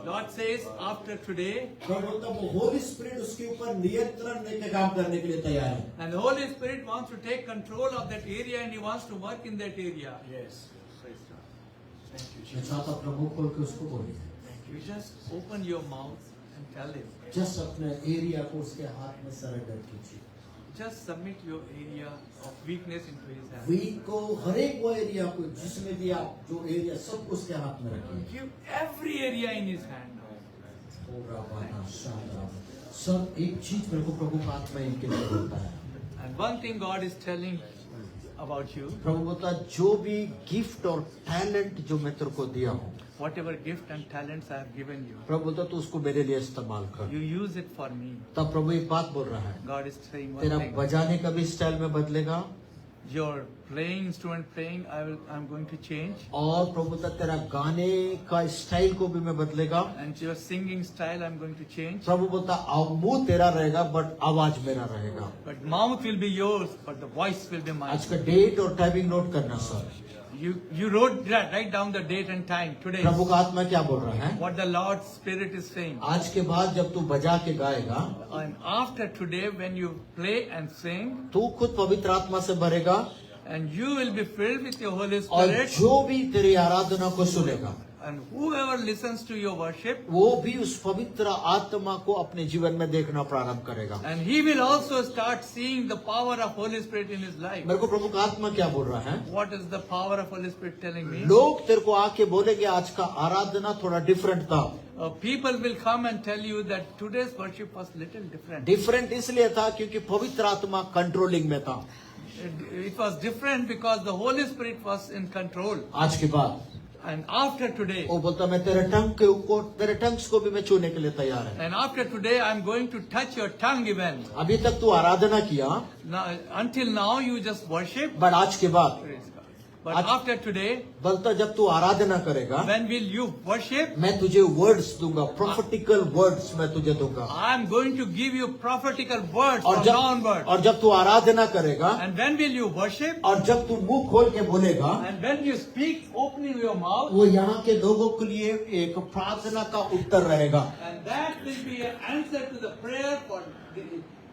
Lord says, after today, प्रभु बोलता वो होली स्पिरिट उसके ऊपर नियंत्रण लेके काम करने के लिए तैयार है। and the Holy Spirit wants to take control of that area and He wants to work in that area. Yes. Praise God. Thank you, मैं Jesus. चाहता हूं प्रभु खोल के उसको बोलिए, You just open your mouth and tell Him. Just अपने area को उसके हाथ में सरेंडर कीजिए। Just submit your area of weakness into His hand. Weak को हर एक वो एरिया को जिसमें भी आप जो एरिया सब उसके हाथ में रखिए। Give every area in His hand. सब एक चीज मेरे को प्रभु का आत्मा इनके लिए बोलता है। And one thing God is telling about you, प्रभु बोलता जो भी गिफ्ट और टैलेंट जो मैं तेरे को दिया हूँ, whatever gift and talents I have given you, प्रभु बोलता तू उसको मेरे लिए इस्तेमाल कर। you use it for me. तब प्रभु एक बात बोल रहा है, God is saying one तेरा thing. बजाने का भी स्टाइल में बदलेगा, Your playing instrument playing, I'm going to change. और प्रभु बोलता तेरा गाने का स्टाइल को भी मैं बदलेगा। And your singing style, I'm going to change. प्रभु बोलता मुंह तेरा रहेगा बट आवाज मेरा रहेगा। But mouth will be yours, but the voice will be mine. आज का डेट और टाइमिंग नोट करना sir. You write down the date and time today. प्रभु का आत्मा क्या बोल रहा है, What the Lord's Spirit is saying. आज के बाद जब तू बजा के गाएगा, And after today, when you play and sing, तू खुद पवित्र आत्मा से भरेगा, and you will be filled with your Holy और Spirit, जो भी तेरी आराधना को सुनेगा, and whoever listens to your worship, वो भी उस पवित्र आत्मा को अपने जीवन में देखना प्रारंभ करेगा। and he will also start seeing the power of Holy Spirit in his life. मेरे को प्रभु का आत्मा क्या बोल रहा है, What is the power of Holy Spirit telling me? लोग तेरे को आके बोलेंगे आज का आराधना थोड़ा डिफरेंट था। People will come and tell you that today's worship was little different. Different इसलिए था क्योंकि पवित्र आत्मा कंट्रोलिंग में था। It was different because the Holy Spirit was in control. आज के बाद And after today, वो बोलता मैं तेरे टंग के ऊपर, तेरे टंग्स को भी मैं छूने के लिए तैयार है। and after today, I'm going to touch your tongue even. अभी तक तू आराधना किया, Now, until now, you just worship. But आज के बाद Praise God. But after today, बोलता जब तू आराधना करेगा, when will you worship? मैं तुझे वर्ड्स दूंगा, प्रोफेटिकल वर्ड्स मैं तुझे दूंगा। I'm going to give you prophetical words और from now onward. जब तू आराधना करेगा, And when will you worship? और जब तू मुंह खोल के बोलेगा, And when you speak, opening your mouth, वो यहाँ के लोगों के लिए एक प्रार्थना का उत्तर रहेगा। and that will be an answer to the prayer for the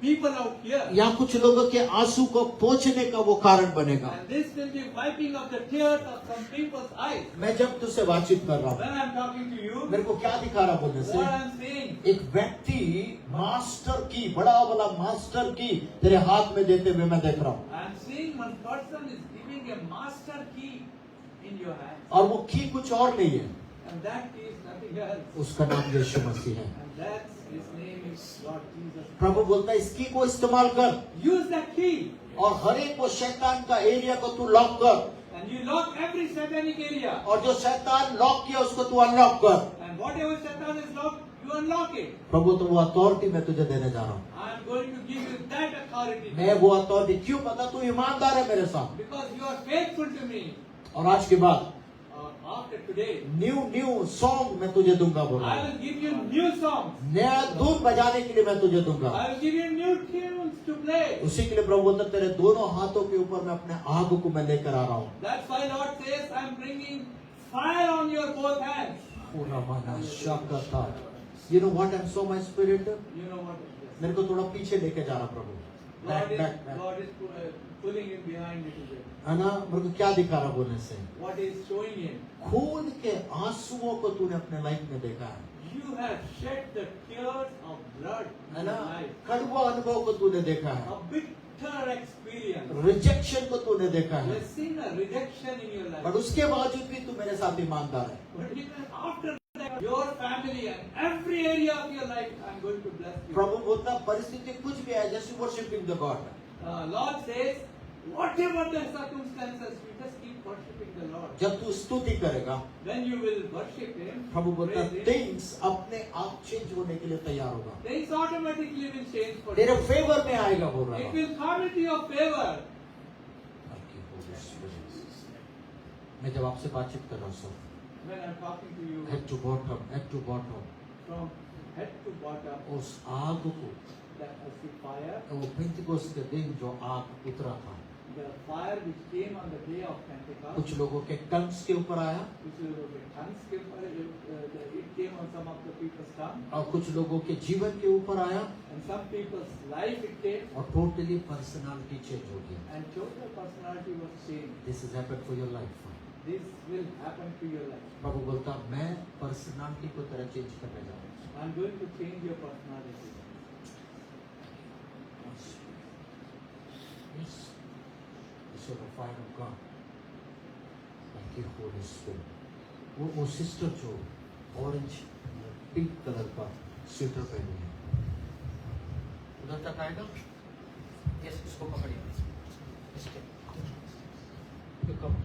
people out here. यहाँ कुछ लोगों के आंसू को पोंछने का वो कारण बनेगा। And this will be wiping of the tears of some people's eyes. मैं जब तुझसे बातचीत कर रहा हूँ, When I'm talking to you, मेरे को क्या दिखा रहा बोलने what से, I'm saying, एक व्यक्ति मास्टर की, बड़ा वाला मास्टर की तेरे हाथ में देते हुए मैं देख रहा हूँ, I'm seeing one person is giving a master key in your hand. और वो की कुछ और नहीं है, And that key is nothing else. उसका नाम यीशु मसीह है। And that's his name is Lord Jesus. प्रभु बोलता है इस की को इस्तेमाल कर, Use that key. और हर एक वो शैतान का एरिया को तू लॉक कर, And you lock every satanic area. और जो शैतान लॉक किया उसको तू अनलॉक कर। And whatever Satan is locked, you unlock it. प्रभु तो वो अथॉरिटी मैं तुझे देने जा रहा हूँ, I am going to give you that authority. मैं वो अथॉरिटी, क्यों पता, तू ईमानदार है मेरे साथ। Because you are faithful to me. और आज के बाद After today. न्यू सॉन्ग मैं तुझे दूंगा बोला। I will give you new songs. नया धुन बजाने के लिए मैं तुझे दूंगा। I will give you new tunes to play. उसी के लिए प्रभु बोलता तेरे दोनों हाथों के ऊपर मैं अपने आग को मैं लेकर आ रहा हूँ। That's why Lord says, I am bringing fire on your both hands. You know what I'm so my spirit? You know what it is. मेरे को थोड़ा पीछे लेके जा रहा प्रभु। God is pulling him behind it today. है ना? मेरे को क्या दिखा रहा बोलने से? What is showing him? खून के आंसुओं को तूने अपने लाइफ में देखा है। You have shed the tears of blood है in ना? your life. कड़वा अनुभव को तूने देखा है। A bitter experience. रिजेक्शन को तूने देखा You है। have seen a rejection in your life. पर उसके बावजूद भी तू मेरे साथ ईमानदार है। But even after that, your family and every area of your life, I'm going to bless you. प्रभु बोलता परिस्थिति कुछ भी है, just worshiping the God. Lord says, whatever the circumstances, you just keep worshiping the Lord. जब तू स्तुति करेगा, When you will worship Him, प्रभु बोलता praise Him, things अपने आप चेंज होने के लिए तैयार होगा। things automatically will change for तेरे you. फेवर में आएगा बोल रहा It हूँ। will come into your favor. मैं जब आपसे बातचीत कर रहा हूँ When I'm talking to you head to bottom from head to bottom, उस आग को that was the fire, वो पेंतिकोस्त के दिन जो आग उतरा था the fire which came on the day of Pentecost, कुछ लोगों के टंग्स के ऊपर आया which was the tongues came, it came on some of the people's tongue, और कुछ लोगों के जीवन के ऊपर आया and some people's life it came, और टोटली पर्सनालिटी चेंज हो गया। and total personality was changed. This is happened for your life. This will happen to your life. प्रभु बोलता मैं पर्सनालिटी को तरह चेंज करने जा रहा हूँ। I'm going to change your personality. Yes. So the fire of God. Thank you, Holy Spirit. वो sister जो ऑरेंज पिंक कलर का स्वेटर पहनी है, उधर तक आएगा। यस, इसको पकड़िए। इसके तो कम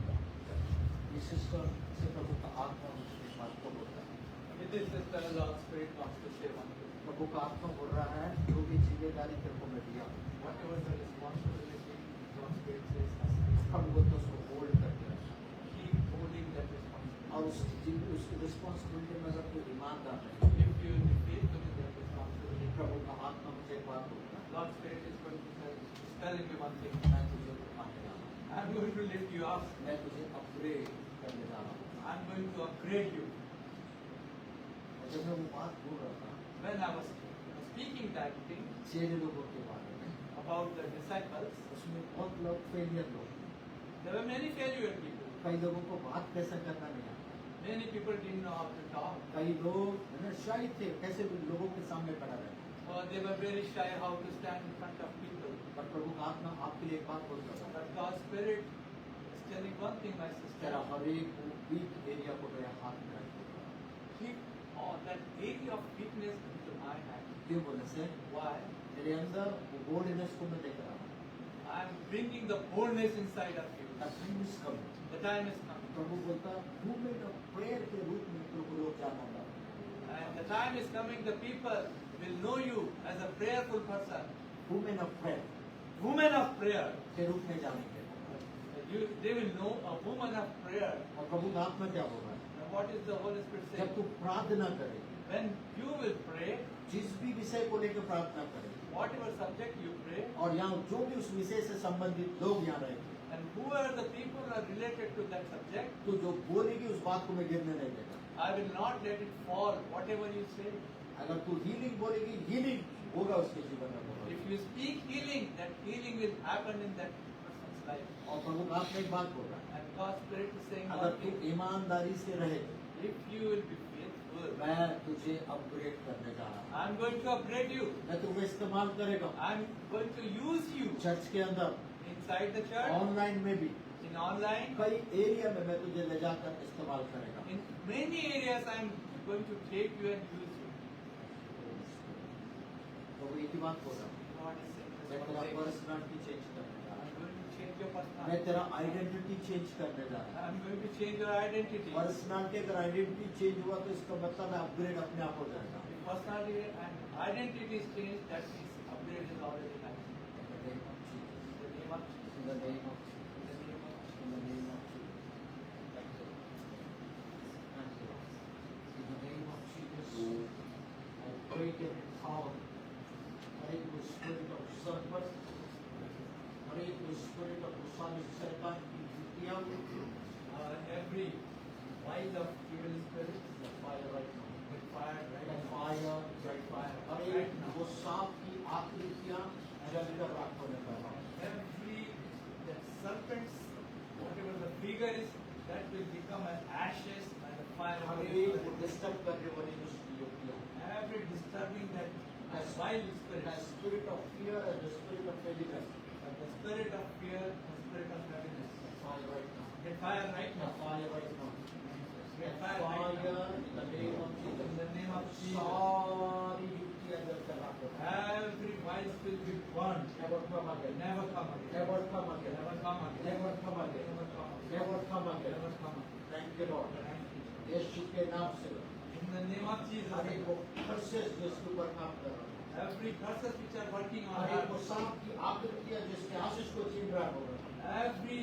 ये सिस्टर से प्रभु का आत्मा उस बात को बोलता है। It is just the Lord Spirit wants to say one thing. प्रभु का आत्मा बोल रहा है जो भी जिम्मेदारी तेरे को मैं दिया, Whatever the responsibility, Lord Spirit says has to be. प्रभु बोलता उसको होल्ड करके रख। Keep holding that responsibility. और उस रिस्पॉन्सिबिलिटी में अगर तू ईमानदार है, If you will be faithful in that responsibility, प्रभु का आत्मा मुझे एक बात बोलता है, Lord Spirit is going to telling you one thing. मैं तुझे उठाने जा रहा हूँ, I'm going to lift you up. मैं तुझे अपग्रेड करने जा रहा हूँ। I'm going to upgrade you. और जब मैं वो बात बोल रहा था When I was speaking that thing चेले लोगों के बारे में, about the disciples, उसमें बहुत लोग फेलियर लोग, there were many failure people. कई लोगों को बात कैसे करना नहीं आता, Many people didn't know how to talk. कई लोग है ना शाय थे कैसे भी लोगों के सामने खड़ा रहे, Or they were very shy how to stand in front of people. पर प्रभु का आत्मा आपके लिए एक बात बोलता था, But God's Spirit is telling one thing, my sister. तेरा हर एक वीक एरिया को मेरे हाथ में रख दूंगा। Keep all that area of weakness into my hand. क्यों बोले से Why? मेरे अंदर वो बोल्डनेस को मैं देख रहा हूँ, I am bringing the boldness inside of you. The time is coming. प्रभु बोलता वुमेन ऑफ प्रेयर के रूप में प्रभु लोग जाना होगा, And the time is coming, the people will know you as a prayerful person. Women of prayer Woman of prayer. के रूप में जानेंगे। They will know a woman of prayer. और प्रभु का आत्मा क्या बोल रहा है, Now what is the Holy Spirit जब saying? तू प्रार्थना करे, When you will pray, जिस भी विषय को लेकर प्रार्थना करे, whatever subject you pray, और यहाँ जो भी उस विषय से संबंधित लोग यहाँ रहेंगे, and whoever the people are related to that subject, तो जो बोलेगी उस बात को मैं गिरने नहीं देगा। I will not let it fall, whatever you say. अगर तू हीलिंग बोलेगी, हीलिंग होगा उसके जीवन में होगा। If you speak healing, that healing will happen in that person's life. और प्रभु का आत्मा एक बात बोल रहा है, And God's Spirit is saying अगर one तू thing. ईमानदारी से रहे, If you will be faithful, मैं तुझे अपग्रेड करने जा रहा हूँ, I'm going to upgrade you. मैं तुम्हें इस्तेमाल करेगा I'm going to use you church के अंदर, inside the church, ऑनलाइन में भी, in online, कई एरिया में मैं तुझे ले जाकर इस्तेमाल करेगा। in many areas I'm going to take you and use you. तो वो एक ही बात बोल रहा हूँ, God is saying, मैं तेरा पर्सनालिटी चेंज करने जा रहा I'm going to change your हूँ, मैं personality. तेरा आइडेंटिटी चेंज करने जा रहा हूँ। I'm going to change your identity. Personality अगर आइडेंटिटी चेंज हुआ तो इसका मतलब है अपग्रेड अपने आप हो जाएगा। If personality and identity is changed, that means upgrade is already happening. In the name of Jesus. In the name of Jesus. In the name of Jesus. of evil spirits. Get fire right now. Get fire right Get now. fire Get fire अरे right now. वो सांप की आकृतियां जलकर राख होने लगा। Every that serpents, whatever the figure is, that will become an ashes by the fire of the अरे वो Spirit. डिस्टर्ब करने वाली जो युक्तियां, Every disturbing that vile the spirit, spirit of fear and the spirit of heaviness, the spirit of fear, the spirit of heaviness. fire right now. Get fire right Get now. fire right now. Get Get fire right now. fire in the name of Jesus. In the name of Jesus. सारी युक्तियां जलकर राख हो। Every vice will be burned. Never come again. Never come again. Never come again. Never come again. Never come again. Never come again. Never come again. Never come again. Thank you, Lord. Thank you. यीशु के नाम से In the name of Jesus. अरे वो curses जिसके ऊपर काम कर रहा है, Every curses which are working on अरे वो us. सांप की आकृतियां जिसके आशीष को छीन रहा होगा, Every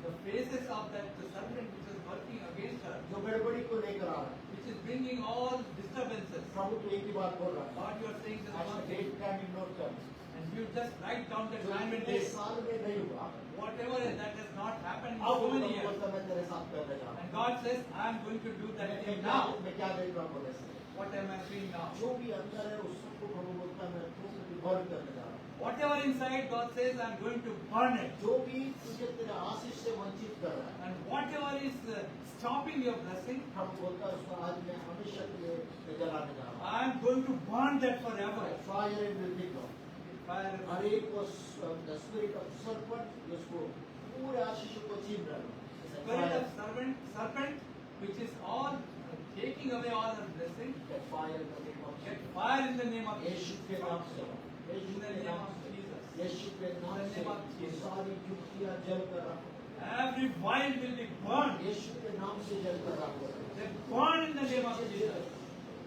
the faces of that the serpent which is working against us, जो गड़बड़ी को लेकर आ रहा है, which is bringing all disturbances. प्रभु तो एक ही बात बोल रहा है, What you are saying is आज one thing, date time note कर, and you just write down the जो time and इतने date. साल में नहीं हुआ, Whatever that has not happened in अब so many प्रभु years. बोलता मैं तेरे साथ करने जा रहा And God says, I am going to do हूँ। that मैं thing क्या now. मैं क्या देख रहा हूँ ऐसे, What am I doing now? जो भी अंदर है उस सबको प्रभु बोलता है मैं तुमको बर्न करने जा रहा हूँ, Whatever inside, God says, I am going to burn it. जो भी तुझे तेरे आशीष से वंचित कर रहा है, And whatever is stopping your blessing, प्रभु बोलता है उसको आज मैं हमेशा के लिए मैं जलाने जा रहा हूँ, I am going to burn that forever. Fire and will Fire. हर एक को द स्पिरिट ऑफ सर्पेंट जिसको पूरे आशीष को छीन रहा है, Spirit of serpent, which is all taking away all our blessing. get fire in the name of Get Jesus. fire in the name of यीशु के नाम से, In यीशु the के name नाम of से, Jesus. यीशु के नाम In the से name of ये Jesus. सारी युक्तियां जल कर रखो, Every vine will be burned. यीशु के नाम से जल कर रखो, They burn in the name of Jesus.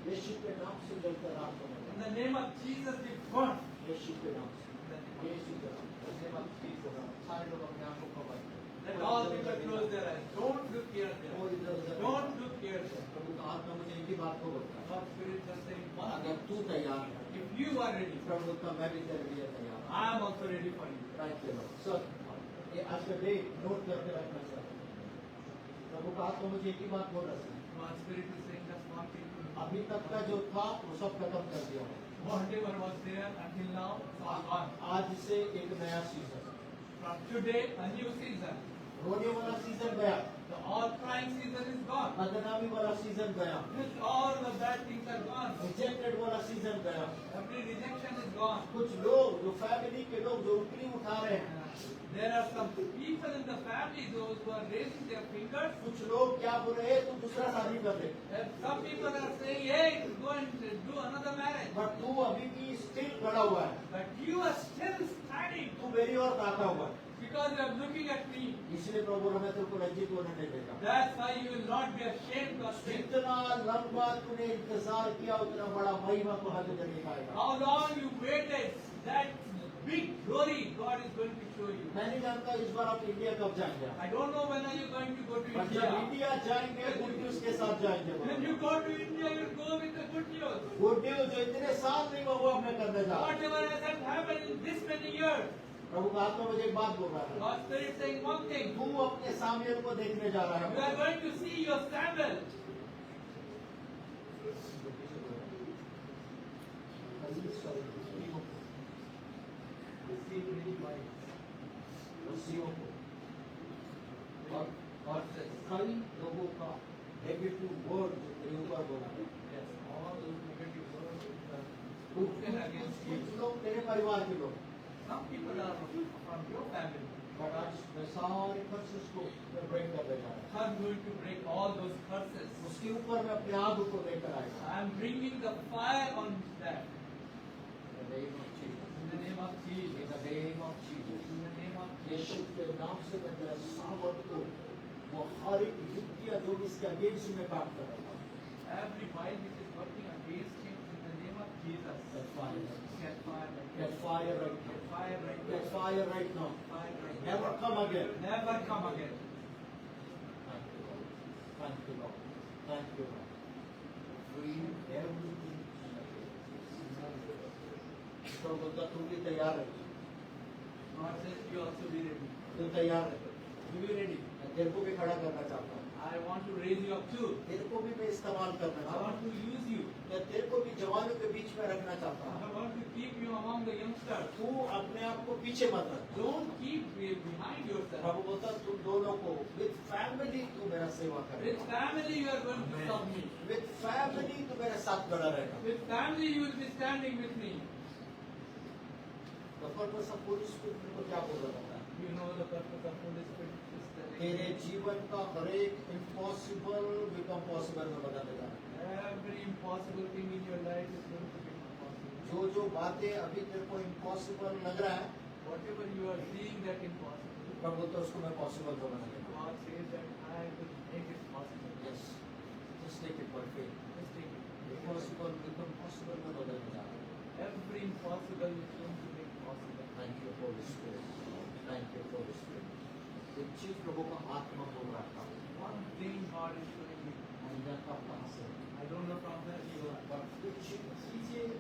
यीशु के नाम से जल कर रखो, In the name of Jesus, we burn. यीशु के नाम से, In यीशु के नाम the name of Jesus. से, सारे लोग अपने आंखों को बंद करें। Let all people close their eyes. Don't look here. कोई इधर उधर नहीं। Don't look here. प्रभु का आत्मा मुझे एक ही बात को बोलता है, God Spirit just saying one अगर thing. तू तैयार है, If you are ready, प्रभु का मैं भी तेरे लिए तैयार हूँ। I am also ready for you. Thank you, Lord. Sir, ये आज का डे नोट करके रखना चाहिए। प्रभु का आत्मा मुझे एक ही बात बोल रहा है, God Spirit is saying just one thing to me. अभी तक का जो था वो सब खत्म कर दिया है। Whatever was there until now, it's all gone. आज से एक नया season, From today, a new season. रोने वाला सीजन गया, The all crying season is gone. बदनामी वाला सीजन गया, All the bad things are gone. Rejected वाला सीजन गया। Every rejection is gone. कुछ लोग जो फैमिली के लोग जो उंगली उठा रहे हैं, There are some people in the family, those who are raising their fingers. कुछ लोग क्या बोल रहे हैं, तू दूसरा शादी कर ले, And some people are saying, hey, go and do another marriage. But तू अभी भी स्टिल खड़ा हुआ है, But you are still standing तू मेरी ओर ताका हुआ है, because you are looking at me. इसलिए प्रभु हमें तेरे को लज्जित होने नहीं देगा। That's why you will not be ashamed of sin. जितना लंबा तूने इंतजार किया उतना बड़ा महिमा को हद दिखाएगा। How long you waited, that big glory God is going to show you. मैं नहीं जानता इस बार आप इंडिया कब जाएंगे, I don't know when are you going to go to पर जब India. इंडिया जाएंगे गुड न्यूज के साथ जाएंगे। When you go to India, you go with the good news. Good news जो इतने साल नहीं हुआ वो अब मैं करने जा रहा हूँ। Whatever has happened in this many years, प्रभु का आत्मा मुझे एक बात बोल रहा है, God's Spirit saying one thing. तू अपने सामने को देखने जा रहा You है। are going to see your Samuel. और कई लोगों का नेगेटिव वर्ड तेरे ऊपर बोला है, Yes, all those negative words are कुछ spoken against you. लोग तेरे परिवार के लोग, Some people are from your family. But आज मैं सारे कर्सेस को ब्रेक कर जा रहा हूँ। I'm going to break all those curses. उसके ऊपर मैं अपने आग को लेकर आएगा। I am bringing the fire on that. In the name of Jesus. In the name of In Jesus. the name of Jesus. In the name of यीशु के नाम से मैं तेरा सामर्थ को वो हर एक युक्तियाँ जो इसके अगेंस्ट में काम कर रहा हूँ। every vile which is working against him, in the name of Jesus. Get fire. Get fire. Get fire right now. Get fire right Get now. fire right now. Fire right now. Never come again. Never come again. Thank you, Lord. Thank you, Lord. Thank you, Lord. Free everything. तो बोलता तुम भी तैयार है, God says you also be ready. तुम तैयार है, You be ready. मैं तेरे को भी खड़ा करना चाहता हूँ। I I want to raise you up too. तेरे को भी मैं इस्तेमाल करना I चाहता want हूँ, to use you. मैं तेरे को भी जवानों के बीच में रखना चाहता हूँ। I want to keep you among the youngsters. तू अपने आप को पीछे मत रख। Don't keep behind yourself. प्रभु बोलता है, तुम दोनों को विद फैमिली तू मेरा सेवा With करेगा, family you are going to serve me. With family तू मेरे साथ खड़ा रहेगा। With family you will be standing with me. The purpose of Holy Spirit को क्या बोल रहा था? You know the purpose of Holy Spirit is तेरे telling जीवन का हर एक impossible become possible में बदल देगा। every impossible thing in your life is going to become possible. जो बातें अभी तेरे को impossible लग रहा है, Whatever you are seeing that impossible, प्रभु तो उसको मैं possible तो बना देगा। God says that I will make it possible. Yes, just take it by faith. Just take it. Impossible become possible में बदल देगा। Every impossible is going to make possible. Thank you Holy Spirit. Thank you Holy Spirit. एक चीज प्रभु का आत्मा बोल रहा था, One thing God is showing me. अंदर का कहाँ से? I don't know from where you are, पर कुछ चीजें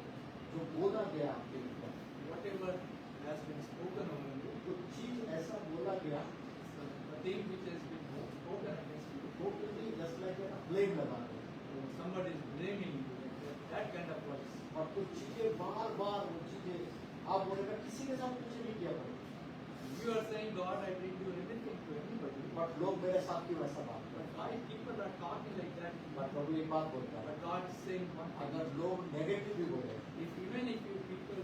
जो बोला गया आपके ऊपर, whatever has been spoken over you, कुछ चीज ऐसा बोला गया, so the thing which has been spoken against you, वो कितनी just like a blame लगा दो। so somebody is blaming you, like that kind of voice. और कुछ चीजें बार बार वो चीजें आप बोलेगा किसी के साथ कुछ नहीं किया भाई, You are saying, God, I didn't do anything to anybody. But लोग मेरे साथ क्यों ऐसा बात But करते why people are talking like that? हैं? बट प्रभु एक बात बोलता है, But God is saying one thing. अगर लोग नेगेटिव भी बोले, Even if you people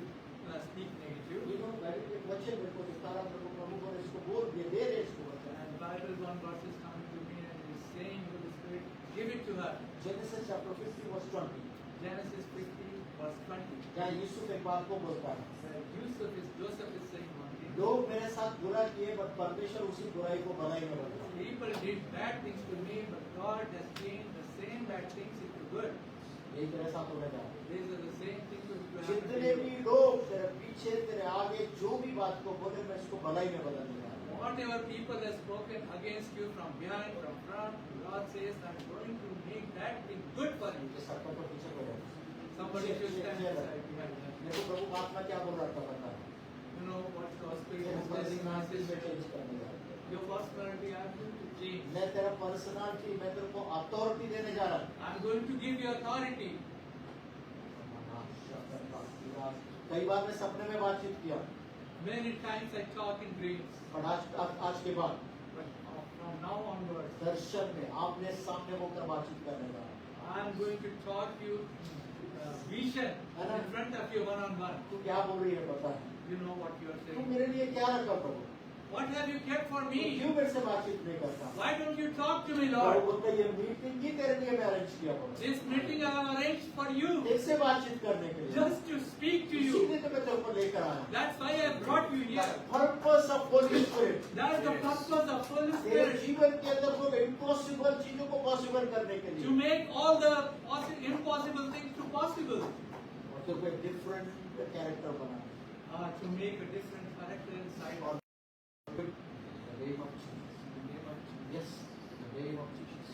speak negative, ये लोग नेगेटिव बच्चे मेरे को दिखा रहा, मेरे को प्रभु को इसको बोल दिए, दे रहे इसको बच्चा। and Bible one verse is coming to me and is saying, Holy Spirit, give it to her. Genesis chapter 50 verse 20, Genesis 50 verse 20. क्या यूसुफ एक बात को बोलता है, Joseph is saying one thing. लोग मेरे साथ बुरा किए बट परमेश्वर उसी बुराई को भलाई में बदला। People did bad things to me, but God has changed the same bad things into good. यही तेरे साथ होने जा रहा है। These are the same things which will happen to जितने you. भी लोग तेरे पीछे तेरे आगे जो भी बात को बोले, मैं इसको भलाई में बदलने जा रहा हूँ। Whatever people have spoken against you from behind, from front, God says, I'm going to make that thing good for you. ये सबका तो पीछे पड़े। Somebody should stand aside behind that. मेरे को प्रभु आत्मा क्या बोल रहा था पता है? You know what God's Spirit तेरे is telling पर्सनालिटी us में is चेंज करने जा रहा हूँ। your personality I'm going to change. मैं तेरा पर्सनालिटी, मैं तेरे को अथॉरिटी देने जा रहा हूँ। I'm going to give you authority. कई बार मैं सपने में बातचीत किया, Many times I talk in dreams, पर आज के बाद but from now onwards, दर्शन में आपने सामने होकर बातचीत करने जा रहा हूँ। I'm going to talk to you vision in front of you one on one. तू क्या बोल रही है पता है? You know what you are तू saying. मेरे लिए क्या रखा प्रभु? What have you kept for तू me? क्यों मेरे से बातचीत नहीं करता? Why don't you talk to me, Prabhu Lord? बोलता है, ये मीटिंग ही तेरे लिए मैं अरेंज किया प्रभु, This meeting I have arranged for you, इससे बातचीत करने के लिए, just to speak to you. इसीलिए तो मैं तेरे को लेकर आया हूँ। That's why I brought you here. Purpose of Holi spirit, That's the purpose of Holy तेरे Spirit, जीवन के अंदर वो इम्पॉसिबल चीजों को पॉसिबल करने के to लिए, make all the impossible things to possible. और तेरे को एक different character banana. To make a different character inside. और the name of Jesus, In the name of Jesus. yes, the name of Jesus,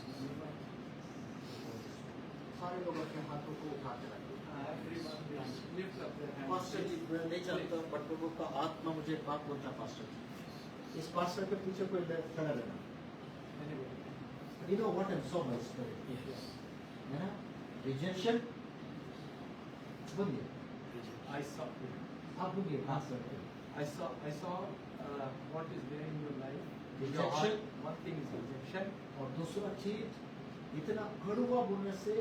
सारे लोग अपने हाथों को उठा के रखें। Everyone will lift up their hands. Pastor ji, मैं नहीं चाहता बट प्रभु का आत्मा मुझे एक बात बोलता है पास्टर जी, इस पास्टर के पीछे कोई खड़ा रहना। Anyway. You know what I saw my spirit? Yes. है ना? Rejection, बोलिए, I saw. आप बोलिए, pastor ji. I saw what is there in your life. Rejection. One thing is rejection. और दूसरा चीज इतना कड़वा बोलने से,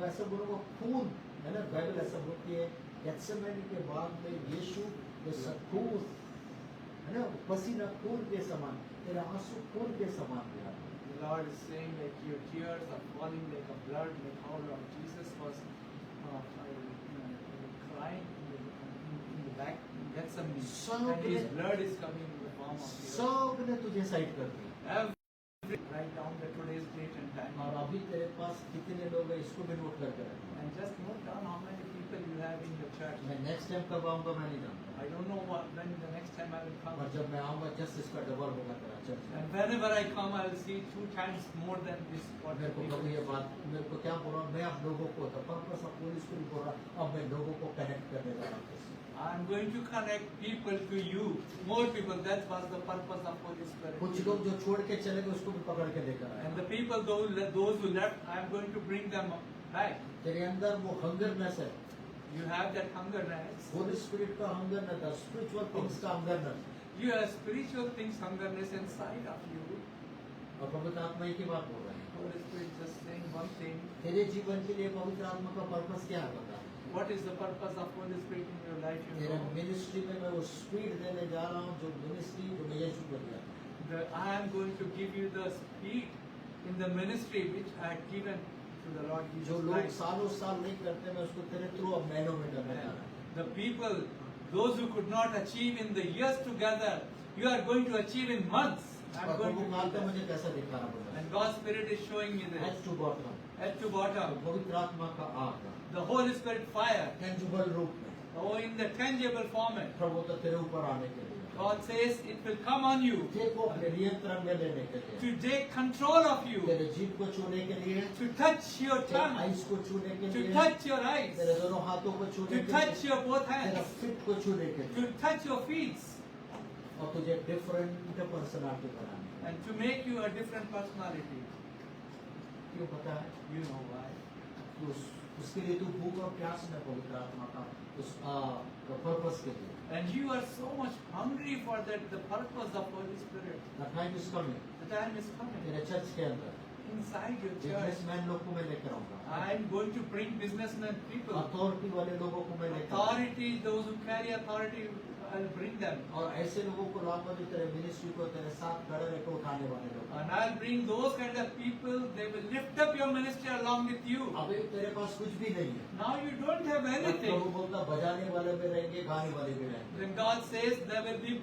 ऐसा बोलूँगा खून, है ना? बाइबल ऐसा बोलती है, गेत्सेमनी के बाद में यीशु जैसा खून, है ना? पसीना खून के समान, तेरा आंसू खून के समान गिरा। The Lord is saying like your tears are falling like a blood, like how Lord Jesus was crying in the back in Gethsemane, So and his good. blood is coming in the form of tears. सब ने तुझे side कर दिया, Every write down the today's date and time. और अभी तेरे पास पास कितने लोग हैं इसको भी नोट करके रखना। And just note down how many people you have in your church. मैं नेक्स्ट टाइम कब आऊँगा मैं नहीं जानता, I don't know when the next time I will come. पर जब मैं आऊँगा जस्ट इसका डबल होगा तेरा चर्च में। And whenever I come, I will see 2 times more than this. What मेरे को people कभी ये बात, मेरे को क्या बोल रहा हूँ मैं, आप लोगों को तो पर्पस ऑफ होली स्पिरिट बोल रहा, अब मैं लोगों को कनेक्ट करने जा रहा हूँ। I'm going to connect people to you, more people. That was the purpose of Holy Spirit. कुछ लोग जो छोड़ के चले गए उसको भी पकड़ के लेकर आए। And the people, those who left, I'm going to bring them back. तेरे अंदर वो हंगरनेस है, You have that hungerness. Holi spirit का हंगरनेस है, स्पिरिचुअल थिंग्स का हंगरनेस। You have spiritual things, hungerness inside of you. और पवित्र आत्मा एक ही बात बोल रहे हैं, Holy Spirit just saying one thing. तेरे जीवन के लिए पवित्र आत्मा का पर्पस क्या है बता। What is the purpose of Holy Spirit in your life? You तेरे know? मिनिस्ट्री में मैं वो स्पीड देने जा रहा हूँ जो मिनिस्ट्री जो मैं यीशु को दिया। I am going to give you the speed in the ministry which I had given to the Lord जो Jesus लोग Christ. सालों साल नहीं करते मैं उसको तेरे थ्रू अब महीनों में करने जा रहा हूँ। The people, those who could not achieve in the years together, you are going to achieve in months. I'm और going प्रभु to काल do का that. मुझे कैसा दिखा रहा है, And God's Spirit is showing me this. Head to bottom, Head to bottom, पवित्र आत्मा का आग, the Holy Spirit fire, tangible रूप में or in the tangible format. प्रभु तो तेरे ऊपर आने के लिए, God says it will come on you देखो अपने नियंत्रण में लेने के लिए, to take control of you, तेरे जीभ को छूने के लिए, to touch your तेरे tongue, आइस को छूने के to लिए, touch your eyes, तेरे दोनों हाथों को छूने to के touch लिए, your both तेरा hands, फिट को छूने के लिए, to touch your feet, और तुझे डिफरेंट पर्सनालिटी बनानी। and to make you a different personality. क्यों पता है? You know why? उसके लिए तू भूख और प्यास में पवित्र आत्मा का उस पर्पस के लिए। And you are so much hungry for that, the purpose of Holy Spirit. The time is coming, The time is coming. तेरे चर्च के अंदर Inside your church, बिजनेसमैन लोग को मैं लेकर आऊंगा, I am going to bring businessmen people. Authority वाले लोगों को मैं लेकर आऊंगा, Authority, those who carry authority, I'll bring them. और ऐसे लोगों को लाऊंगा जो तेरे मिनिस्ट्री को तेरे साथ खड़े रहकर उठाने वाले लोग। And I'll bring those kind of people, they will lift up your ministry along with you. अभी तेरे पास कुछ भी नहीं है, Now you don't have Prabhu anything. बोलता बजाने वाले भी रहेंगे, गाने वाले भी रहेंगे। Then God says there will be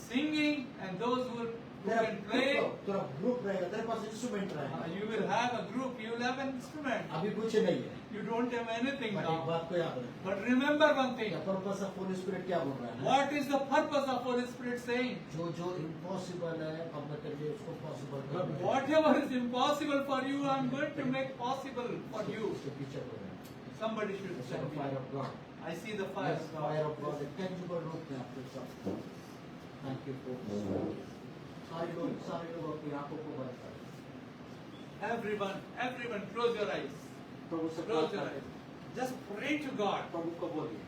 singing and those who can play. तेरा ग्रुप रहेगा, तेरे पास इंस्ट्रूमेंट रहेगा। You will have a group, you will have an instrument. अभी कुछ नहीं है, You don't have anything but एक now. बात को याद रख, But remember one thing. Purpose of Holi spirit क्या बोल रहा है? What is the purpose of Holy Spirit saying? जो जो इम्पॉसिबल है अब मैं तेरे लिए उसको पॉसिबल But करूंगा। whatever is impossible for you, I'm going to make possible for you. उसके पीछे हो रहा है। Somebody should It's tell the me. fire of God. I see the fire Yes, of fire God. of God, a tangible रूप में आपके साथ। Thank you folks. सारे लोग अपनी आंखों को बंद करें। Everyone, close your eyes. प्रभु से Close प्रार्थना your करें। eyes. Just pray to God. प्रभु को बोलिए,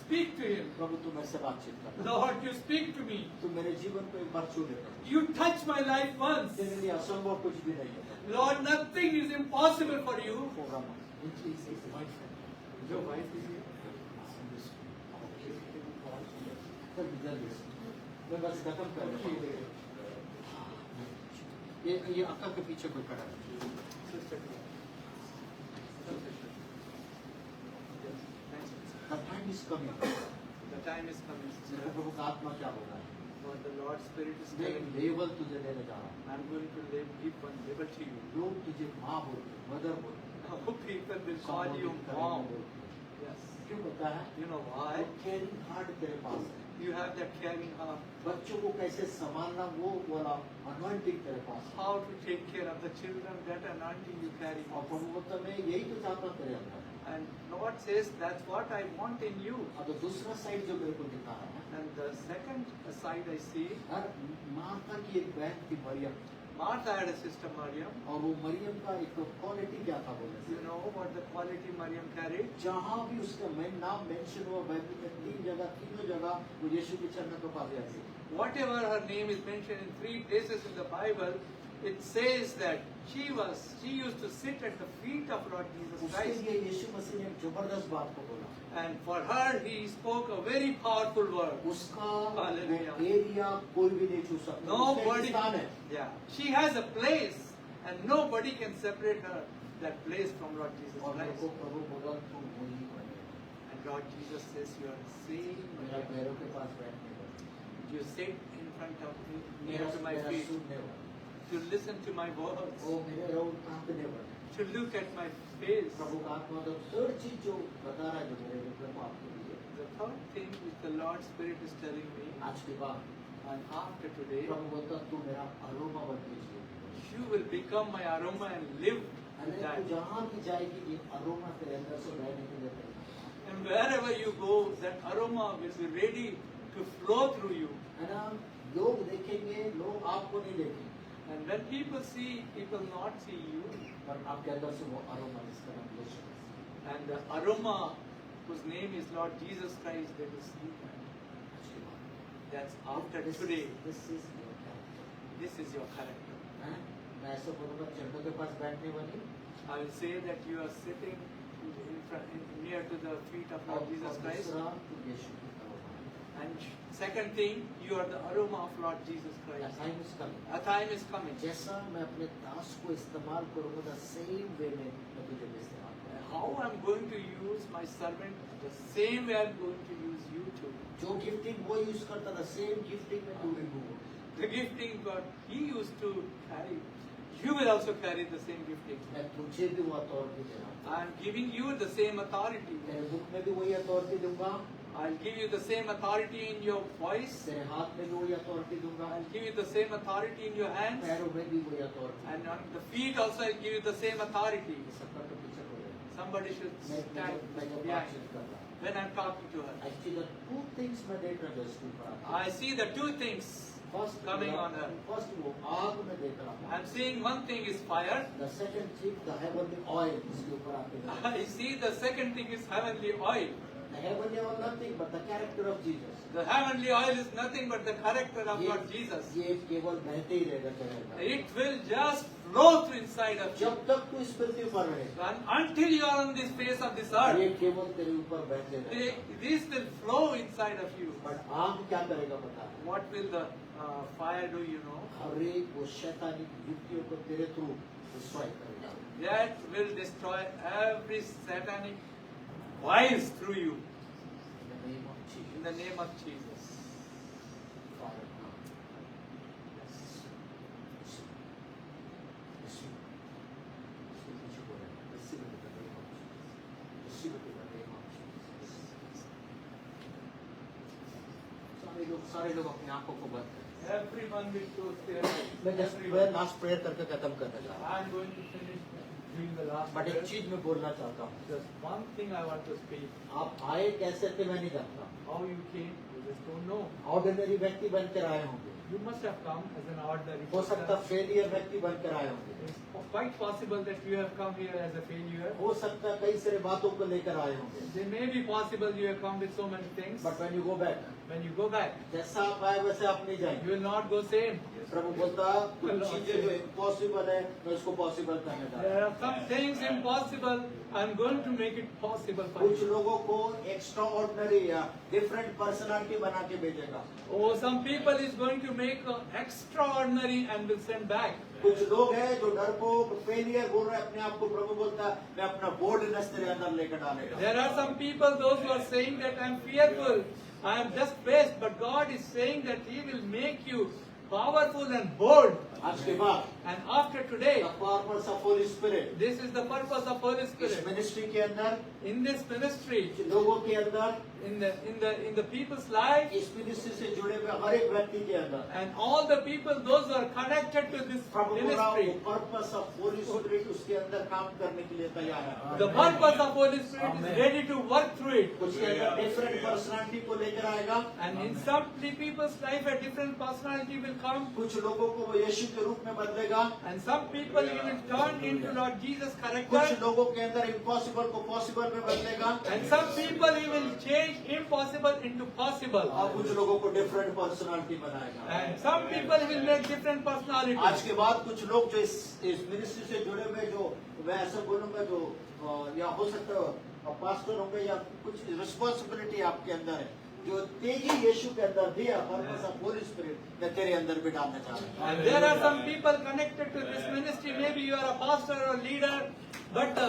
Speak to Him. प्रभु तू मेरे से बातचीत कर, Lord, you speak to me. तू मेरे जीवन को एक बार छू ले प्रभु। You touch my life once. तेरे लिए असंभव कुछ भी नहीं है। Lord, nothing is impossible for you. Program जो वाइफ जल्दी मैं बस खत्म कर रहा हूँ। ये अक्का के पीछे कोई खड़ा है। The time is coming. The time is coming. मेरे प्रभु का आत्मा क्या बोल रहा है? Lord, the Lord Spirit is मैं telling me, लेवल तुझे देने जा रहा हूँ। I'm going to give one level to you. लोग तुझे माँ बोलते, मदर बोलते, Now people will call you संबोधित करेंगे mom. बोलते। Yes. क्यों पता है? You know why? Carrying heart तेरे पास है। You have that caring heart. बच्चों को कैसे संभालना वो वाला अनॉइंटिंग तेरे पास है। How to take care of the children, that anointing you carry. और प्रभु बोलता मैं यही तो चाहता तेरे अंदर। And Lord says, that's what I want in you. अब तो दूसरा साइड जो मेरे को दिखा रहा है, And the second side I see, her Martha की एक बहन थी Maryam, Martha had a sister Mariam. और वो मरियम का एक क्वालिटी क्या था बोले You know what the quality Mariam carried? जहाँ भी उसका नाम मेंशन हुआ बाइबल में तीनों जगह वो यीशु के चरणों के पास जाती है। Whatever her name is mentioned in 3 places in the Bible, it says that she used to sit at the feet of Lord Jesus उसके Christ. लिए यीशु मसीह ने एक जबरदस्त बात को बोला। And for her, he spoke a very powerful word. उसका Hallelujah. Area कोई भी नहीं छू सकता। उसका एक Nobody, स्थान है। yeah, she has a place, and nobody can separate her that place from Lord Jesus और मेरे Christ. को प्रभु बोला तुम वही बने। And Lord Jesus says, you are the same. मेरा पैरों के पास बैठने वाला, You sit in front of me, near मेरा to my feet, सुनने वाला, to listen to my words, ओ मेरे रोग कांपने वाला, to look at my face. प्रभु का आत्मा तो थर्ड चीज जो बता रहा है जो मेरे लिए प्रभु आपके लिए The third thing which the Lord Spirit is telling me, आज के बाद and after today, प्रभु बोलता तू मेरा अरोमा बन के जिए you will become my aroma and live अरे with तू that. जहाँ भी जाएगी ये अरोमा तेरे अंदर से बहने के लिए तैयार And wherever you go, that aroma will be ready to flow through you. है ना लोग देखेंगे लोग आपको नहीं देखेंगे And when people see, people not see you. पर आपके अंदर से वो अरोमा जिसका नाम यीशु है And the aroma whose name is Lord Jesus Christ, they will see that. आज के बाद That's after today. This is your character This is your character. हैं मैं ऐसा बोलूँगा चंडों के पास बैठने वाली I will say that you are sitting near to the feet of Lord Jesus Christ. दूसरा तू यीशु की अरोमा है And second thing, you are the aroma of Lord Jesus Christ. Time is coming A time is coming. जैसा मैं अपने दास को इस्तेमाल करूँगा द सेम वे में मैं तुझे भी इस्तेमाल करूँगा How I'm going to use my servant, the same way I'm going to use you too. जो गिफ्टिंग वो यूज करता था सेम गिफ्टिंग में तू भी हो The gifting God He used to carry, you will also carry the same gifting. मैं तुझे भी वो अथॉरिटी दे रहा हूँ I'm giving you the same authority. तेरे बुक में भी वही अथॉरिटी दूंगा I'll give you the same authority in your voice. तेरे हाथ में भी वही अथॉरिटी दूंगा I'll give you the same authority in your hands. पैरों में भी वही authority And on the feet also I'll give you the same authority. सबका तो पीछे हो जाएगा Somebody should मैं stand जब behind बातचीत कर रहा हूँ when I'm talking to her. Actually two things मैं देख रहा हूँ इसके ऊपर I see the two things coming on her. First वो आग में देख रहा हूँ I'm seeing one thing is fire. The second thing the heavenly oil इसके ऊपर आके I see the second thing is heavenly oil. The heavenly oil nothing but the character of Jesus The heavenly oil is nothing but the character of Lord Jesus. ये केवल बहते ही रहेगा तेरे अंदर It will just flow through inside of you. जब तक तू इस पृथ्वी पर रहेगा And until you are on this face of this ये earth, केवल तेरे ऊपर बहते रहेगा this will flow inside of you. But आग क्या करेगा पता है What will the fire do, you know? हर एक वो शैतानी युक्तियों को तेरे थ्रू डिस्ट्रॉय करेगा That will destroy every satanic wiles through you. In the name of Jesus. सारे लोग अपनी आंखों को बंद करें Everyone will close their eyes. मैं जस्ट Everyone. लास्ट प्रेयर करके खत्म करने जा रहा I'm going to finish doing the last हूँ बट एक prayer. चीज मैं बोलना चाहता हूँ Just one thing I want to speak. आप आए कैसे थे मैं नहीं जानता How you came, you just don't know. Ordinary व्यक्ति बनकर आए होंगे You must have come as an ordinary हो सकता person. फेलियर व्यक्ति बनकर आए होंगे It's quite possible that you have come here as a failure. हो सकता कई सारे बातों को लेकर आए होंगे There may be possible you have come with so many things. But when you go back When you go back, जैसा आप आए वैसे आप नहीं you जाएंगे will not go same. प्रभु बोलता कुछ चीजें जो इम्पॉसिबल है मैं उसको पॉसिबल करने जा There रहा are some things impossible. I'm going to make it possible हूँ for कुछ you. लोगों को एक्स्ट्रा ऑर्डिनरी या डिफरेंट पर्सनालिटी बना के भेजेगा Oh, some people is going to make extraordinary and will send back. कुछ लोग हैं जो डरपोक फेलियर बोल रहे हैं अपने आप को प्रभु बोलता है मैं अपना बोल्डनेस तेरे अंदर लेकर डालेगा There are some people, those who are saying that I'm fearful, I am just faced, but God is saying that He will make you powerful and bold. आज के बाद And after today, the purpose of Holi spirit this is the purpose of Holy इस Spirit. Ministry के अंदर In this ministry, लोगों के अंदर in the people's life, इस मिनिस्ट्री से जुड़े हुए हर एक व्यक्ति के अंदर and all the people, those who are connected to this प्रभु बोला वो ministry, purpose of Holi spirit उसके अंदर काम करने के लिए तैयार है the purpose of Holy Spirit is ready to work through it. उसके अंदर डिफरेंट पर्सनालिटी को लेकर आएगा And in some people's life, a different personality will come. कुछ लोगों को वो यीशु के रूप में बदलेगा And some people he will turn into Lord Jesus' कुछ character. लोगों के अंदर इम्पॉसिबल को पॉसिबल में बदलेगा And some people he will change impossible into possible. और कुछ लोगों को डिफरेंट पर्सनालिटी बनाएगा And some people he will make different आज personalities. के बाद कुछ लोग जो इस मिनिस्ट्री से जुड़े हुए जो मैं ऐसा बोलूंगा जो या हो सकता है पास्टर होंगे या कुछ रिस्पॉन्सिबिलिटी आपके अंदर है जो तेजी यीशु के अंदर भी है पर्पस ऑफ होली स्पिरिट मैं तेरे अंदर भी डालना चाह रहा हूँ And there are some people connected to this ministry. Maybe you are a pastor or a leader, but the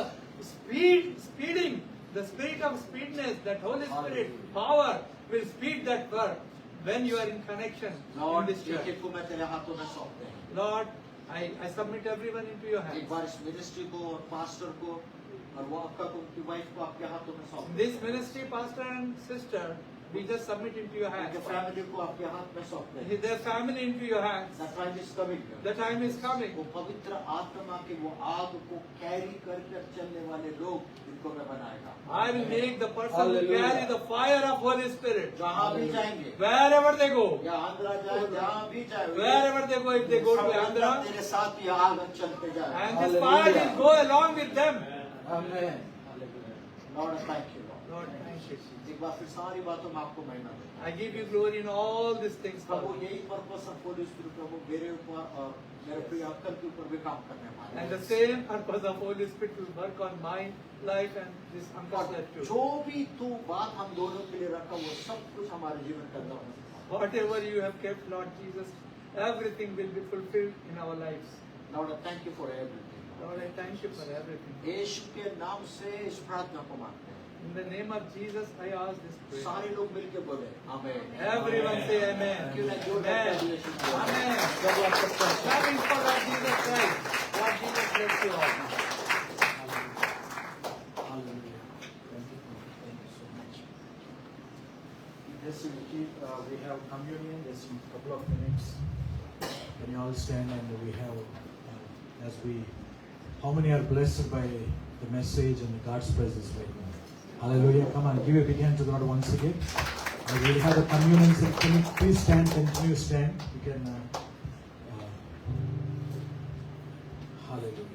speeding, the spirit of speedness, that Holy Spirit power will speed that work when you are in connection in Lord this church. एक को मैं तेरे हाथों में सौंपते हैं Lord, I submit everyone into your एक hands. बार इस ministry को और पास्टर को और वो आपका को उनकी वाइफ को आपके हाथों में सौंप This ministry, pastor and sister, we just submit into your hands. उनके फैमिली को आपके हाथ में सौंपते हैं। Their family into your hands. That time is coming. The time is coming. वो पवित्र आत्मा के वो आग को कैरी करके चलने वाले लोग इनको मैं बनाएगा। I will make the person who Hallelujah. carry the fire of Holy Spirit. जहाँ भी जाएंगे, Wherever they go. या आंध्रा जाए, जहाँ भी जाए, Wherever they go, if they go to Andhra, तेरे साथ ये आग चलते जाए। and this fire will go along with them. Amen. Lord, I thank you, Lord. Lord, thank you. एक बार फिर सारी बातों में आपको महिमा देता हूँ। I give you glory in all these things, Prabhu Father. यही पर्पस ऑफ होली स्पिरिट प्रभु मेरे ऊपर और मेरे प्रिय अंकल के ऊपर भी काम करने वाला And है। the same purpose of Holy Spirit will work on my life and this uncle's life और too. जो भी तू बात हम दोनों के लिए रखा वो सब कुछ हमारे जीवन का अंदर होना। Whatever you have kept, Lord Jesus, everything will be fulfilled in our lives. Lord, I thank you for everything. Lord, I thank you for everything. यीशु के नाम से इस प्रार्थना को मांगते हैं। In the name of Jesus, I ask this prayer. सारे लोग मिलके बोले आमीन। Everyone say Amen. क्यों ना जोरदार Amen. congratulations बोलो। Amen. प्रभु आप सबको आशीष दे। Thanks for Lord Jesus Christ. Lord Jesus bless you all. Hallelujah. Thank you so much. Yes, we have communion just in a couple of minutes. Can you all stand and we have, how many are blessed by the message and God's presence right now? Hallelujah. Come on, give a big hand to God once again. We have the communion. Can you please stand, continue to stand. You can, hallelujah.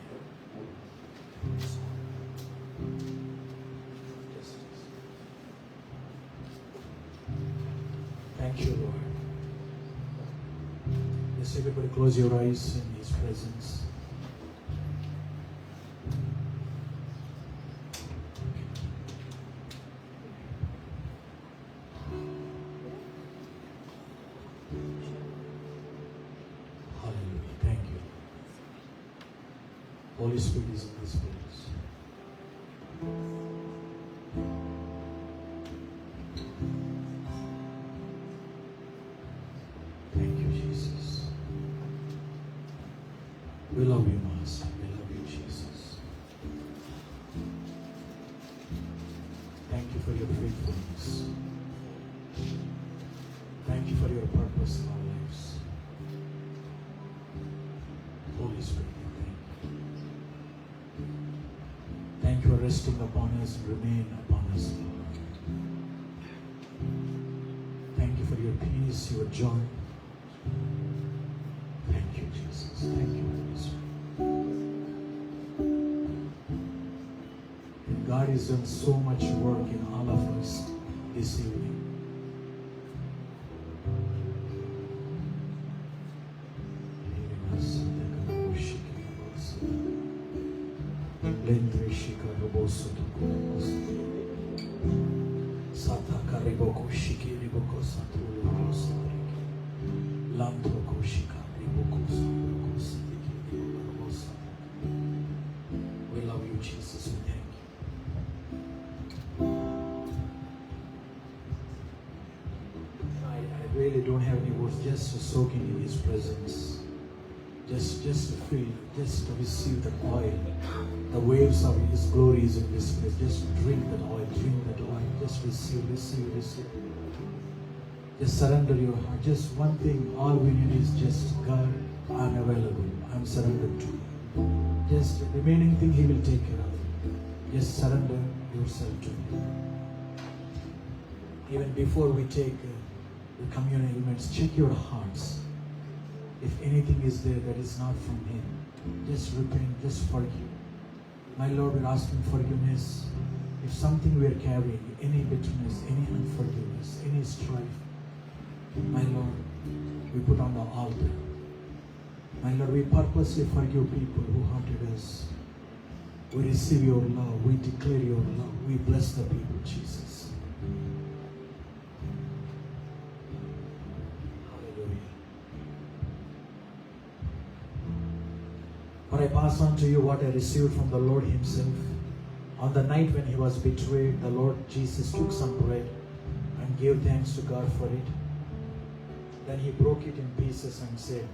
Thank you, Lord. Yes, everybody close your eyes in His presence. Hallelujah. Thank you. Holy Spirit is in this place. Thank you, Jesus. We love you, Master. We love you, Jesus. Thank you for your faithfulness. Thank you for your purpose in our lives. Holy Spirit, thank you. Thank you for resting upon us and remain upon us, Lord. Thank you for your peace, your joy. Thank you, Jesus. Thank you, Holy Spirit. And God has done so much work in all of us this evening. We love you, Jesus. We thank you. I really don't have any words, just to soak in His presence. Just to feel, just to receive the oil. The waves of His glory is in this place. Just drink that oil, Just receive. Just surrender your heart. Just one thing, all we need is just, God, I'm available. I'm surrendered to you. Just the remaining thing He will take care of. Just surrender yourself to Him. Even before we take the communion elements, check your hearts. If anything is there that is not from Him, just repent, just forgive. My Lord, we're asking forgiveness. If something we are carrying, any bitterness, any unforgiveness, any strife, my Lord, we put on the altar. My Lord, we purposely forgive people who hurted us. We receive your love. We declare your love. We bless the people, Jesus. Hallelujah. But I pass on to you what I received from the Lord Himself. On the night when He was betrayed, the Lord Jesus took some bread and gave thanks to God for it. Then He broke it in pieces and said,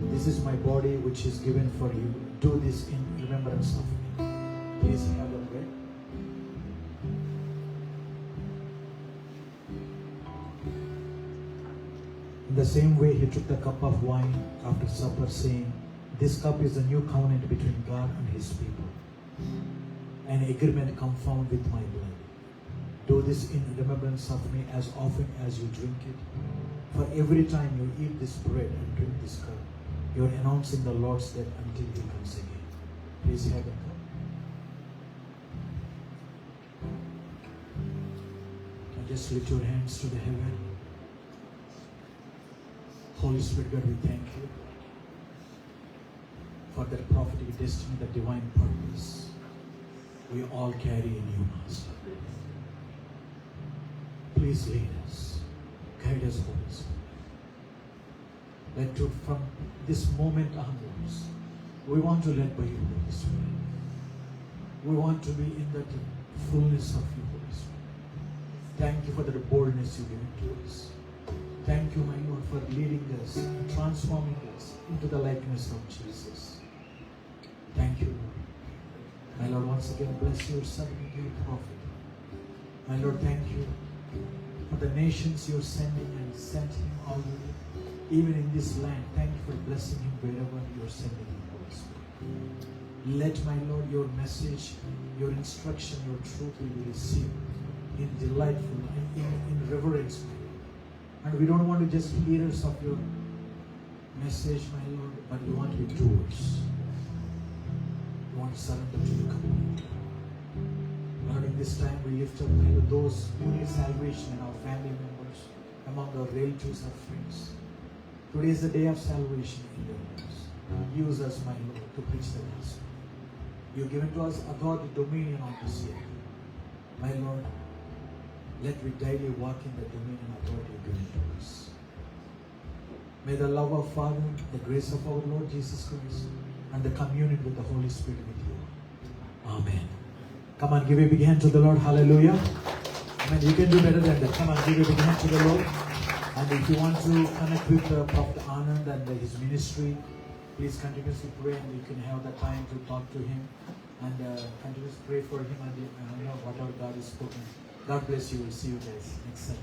This is my body which is given for you. Do this in remembrance of me. Please have the bread. In the same way, he took the cup of wine after supper, saying, "This cup is the new covenant between God and his people, an agreement confirmed with my blood. Do this in remembrance of me as often as you drink it. For every time you eat this bread and drink this cup, you are announcing the Lord's death until he comes again." Please have a cup. And just lift your hands to the heaven. Holy Spirit, God, we thank you for that prophetic destiny, that divine purpose we all carry in you, Master. Please lead us, guide us, Holy Spirit. Let to, from this moment onwards, we want to lead by you, Holy Spirit. We want to be in that fullness of you, Holy Spirit. Thank you for the boldness you give to us. Thank you, my Lord, for leading us and transforming us into the likeness of Jesus. Thank you, Lord. My Lord, once again, bless your servant, your prophet. My Lord, thank you for the nations you're sending and sent him already. Even in this land, thank you for blessing him wherever you're sending him, Holy Spirit. Let, my Lord, your message, your instruction, your truth will be received in delightful and in reverence, my Lord. And we don't want to just hearers of your message, my Lord, but we want to be doers. We want to surrender to the command. Lord, in this time we lift up, my Lord, those who need salvation and our family members, among our relatives and friends. Today is the day of salvation in their lives. Use us, my Lord, to preach the gospel. You've given to us authority, dominion on this earth. My Lord, let we daily walk in the dominion and authority you've given to us. May the love of Father, the grace of our Lord Jesus Christ, and the communion with the Holy Spirit with you. Amen. Come on, give a big hand to the Lord. Hallelujah. Amen. You can do better than that. Come on, give a big hand to the Lord. And if you want to connect with Prophet Anand and his ministry, please continuously pray, and you can have the time to talk to him and continuously pray for him and whatever God has spoken. God bless you. We'll see you guys next Sunday.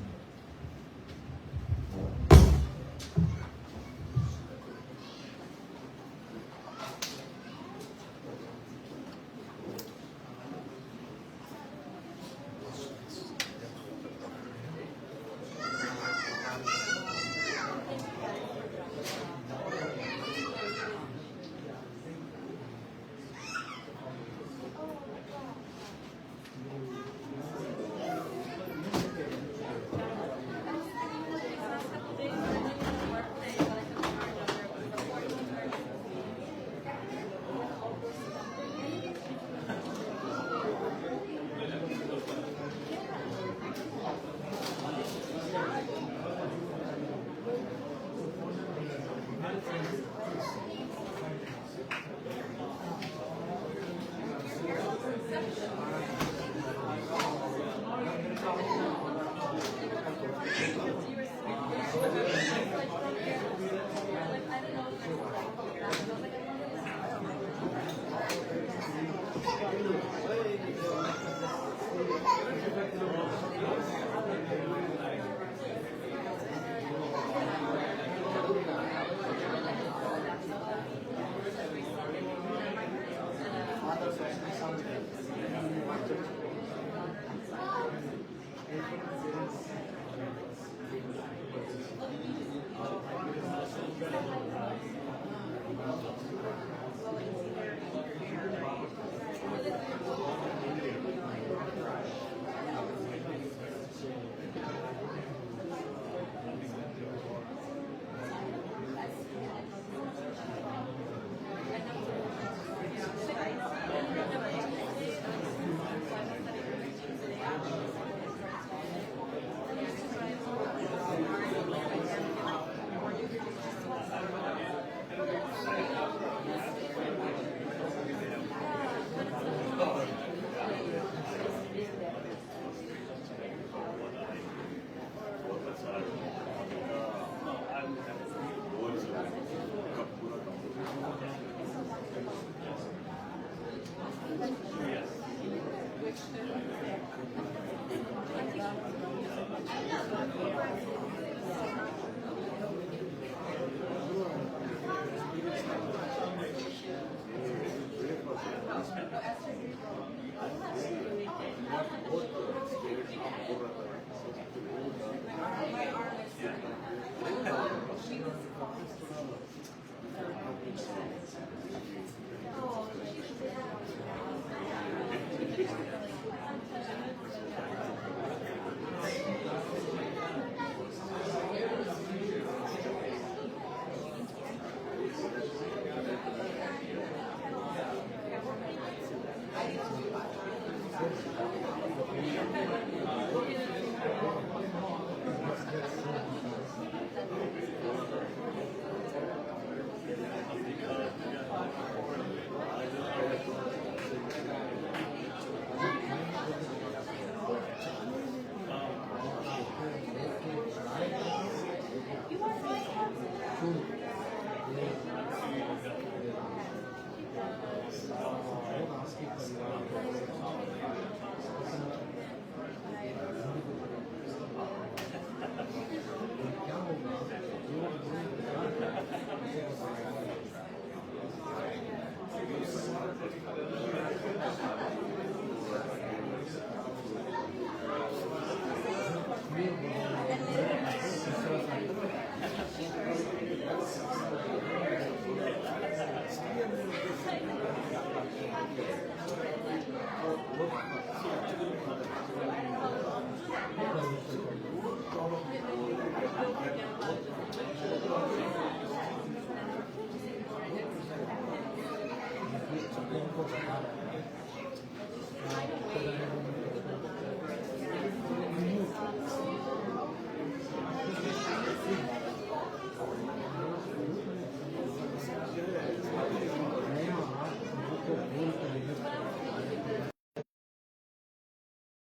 को बता रहा है